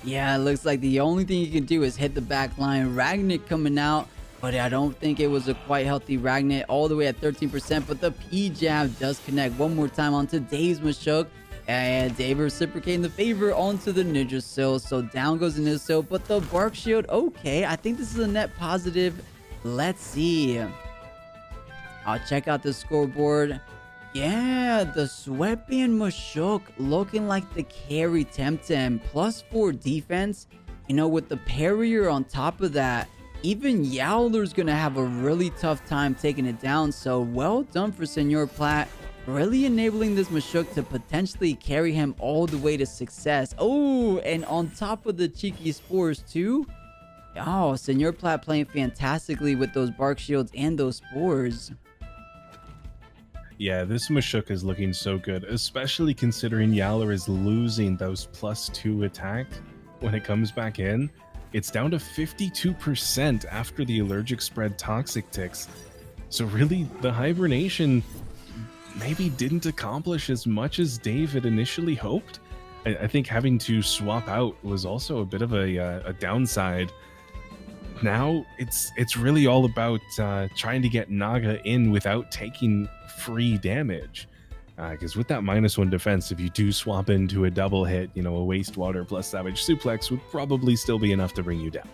Yeah, it looks like the only thing he can do is hit the back line. Ragnet coming out, but I don't think it was a quite healthy Ragnet, all the way at 13%. But the P-Jab does connect one more time onto Dave's 𝗵𝗃. And Dave reciprocating the favor onto the 𝗬𝗪𝗀. So down goes the 𝗬𝗪𝗀, but the Bark Shield, okay. I think this is a net positive. Let's see. I'll check out the scoreboard. Yeah, the sweatband 𝗵𝗃 looking like the carry Temtem. +4 defense. You know, with the parrier on top of that, even 𝗀𝗪's gonna have a really tough time taking it down. So well done for Señor Plat. Really enabling this 𝗵𝗃 to potentially carry him all the way to success. Oh, and on top of the cheeky spores too. Oh, Señor Plat playing fantastically with those bark shields and those spores. Yeah, this 𝗵𝗃 is looking so good, especially considering 𝗀𝗪 is losing those +2 attack when it comes back in. It's down to 52% after the allergic spread toxic ticks. So really, the hibernation maybe didn't accomplish as much as Dave had initially hoped. I think having to swap out was also a bit of a downside. Now it's really all about trying to get Naga in without taking free damage, because with that -1 defense, if you do swap into a double hit, you know, a wastewater plus savage suplex would probably still be enough to bring you down.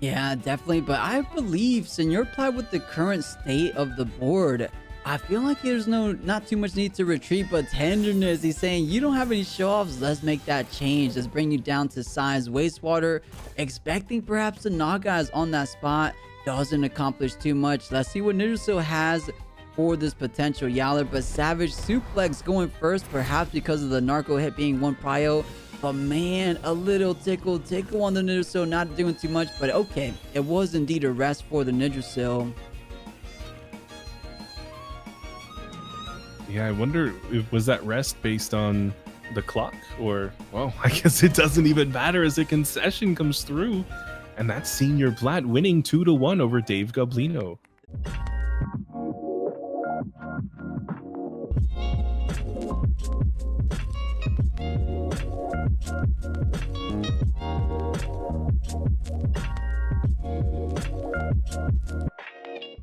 Yeah, definitely, but I believe Señor Plat, with the current state of the board, I feel like there's not too much need to retreat, but tenderness. He's saying, you don't have any show-offs, let's make that change. Let's bring you down to size. Wastewater, expecting perhaps the Naga is on that spot. Doesn't accomplish too much. Let's see what 𝗬𝗪𝗀 has for this potential 𝗀𝗪, but savage suplex going first, perhaps because of the narco hit being 1 prio. But man, a little tickle on the 𝗬𝗪𝗀, not doing too much, but okay. It was indeed a rest for the 𝗬𝗪𝗀. Yeah, I wonder if was that rest based on the clock, or, well, I guess it doesn't even matter as a concession comes through. And that's Señor Plat winning 2-1 over 𝗪𝗑𝗪𝗏.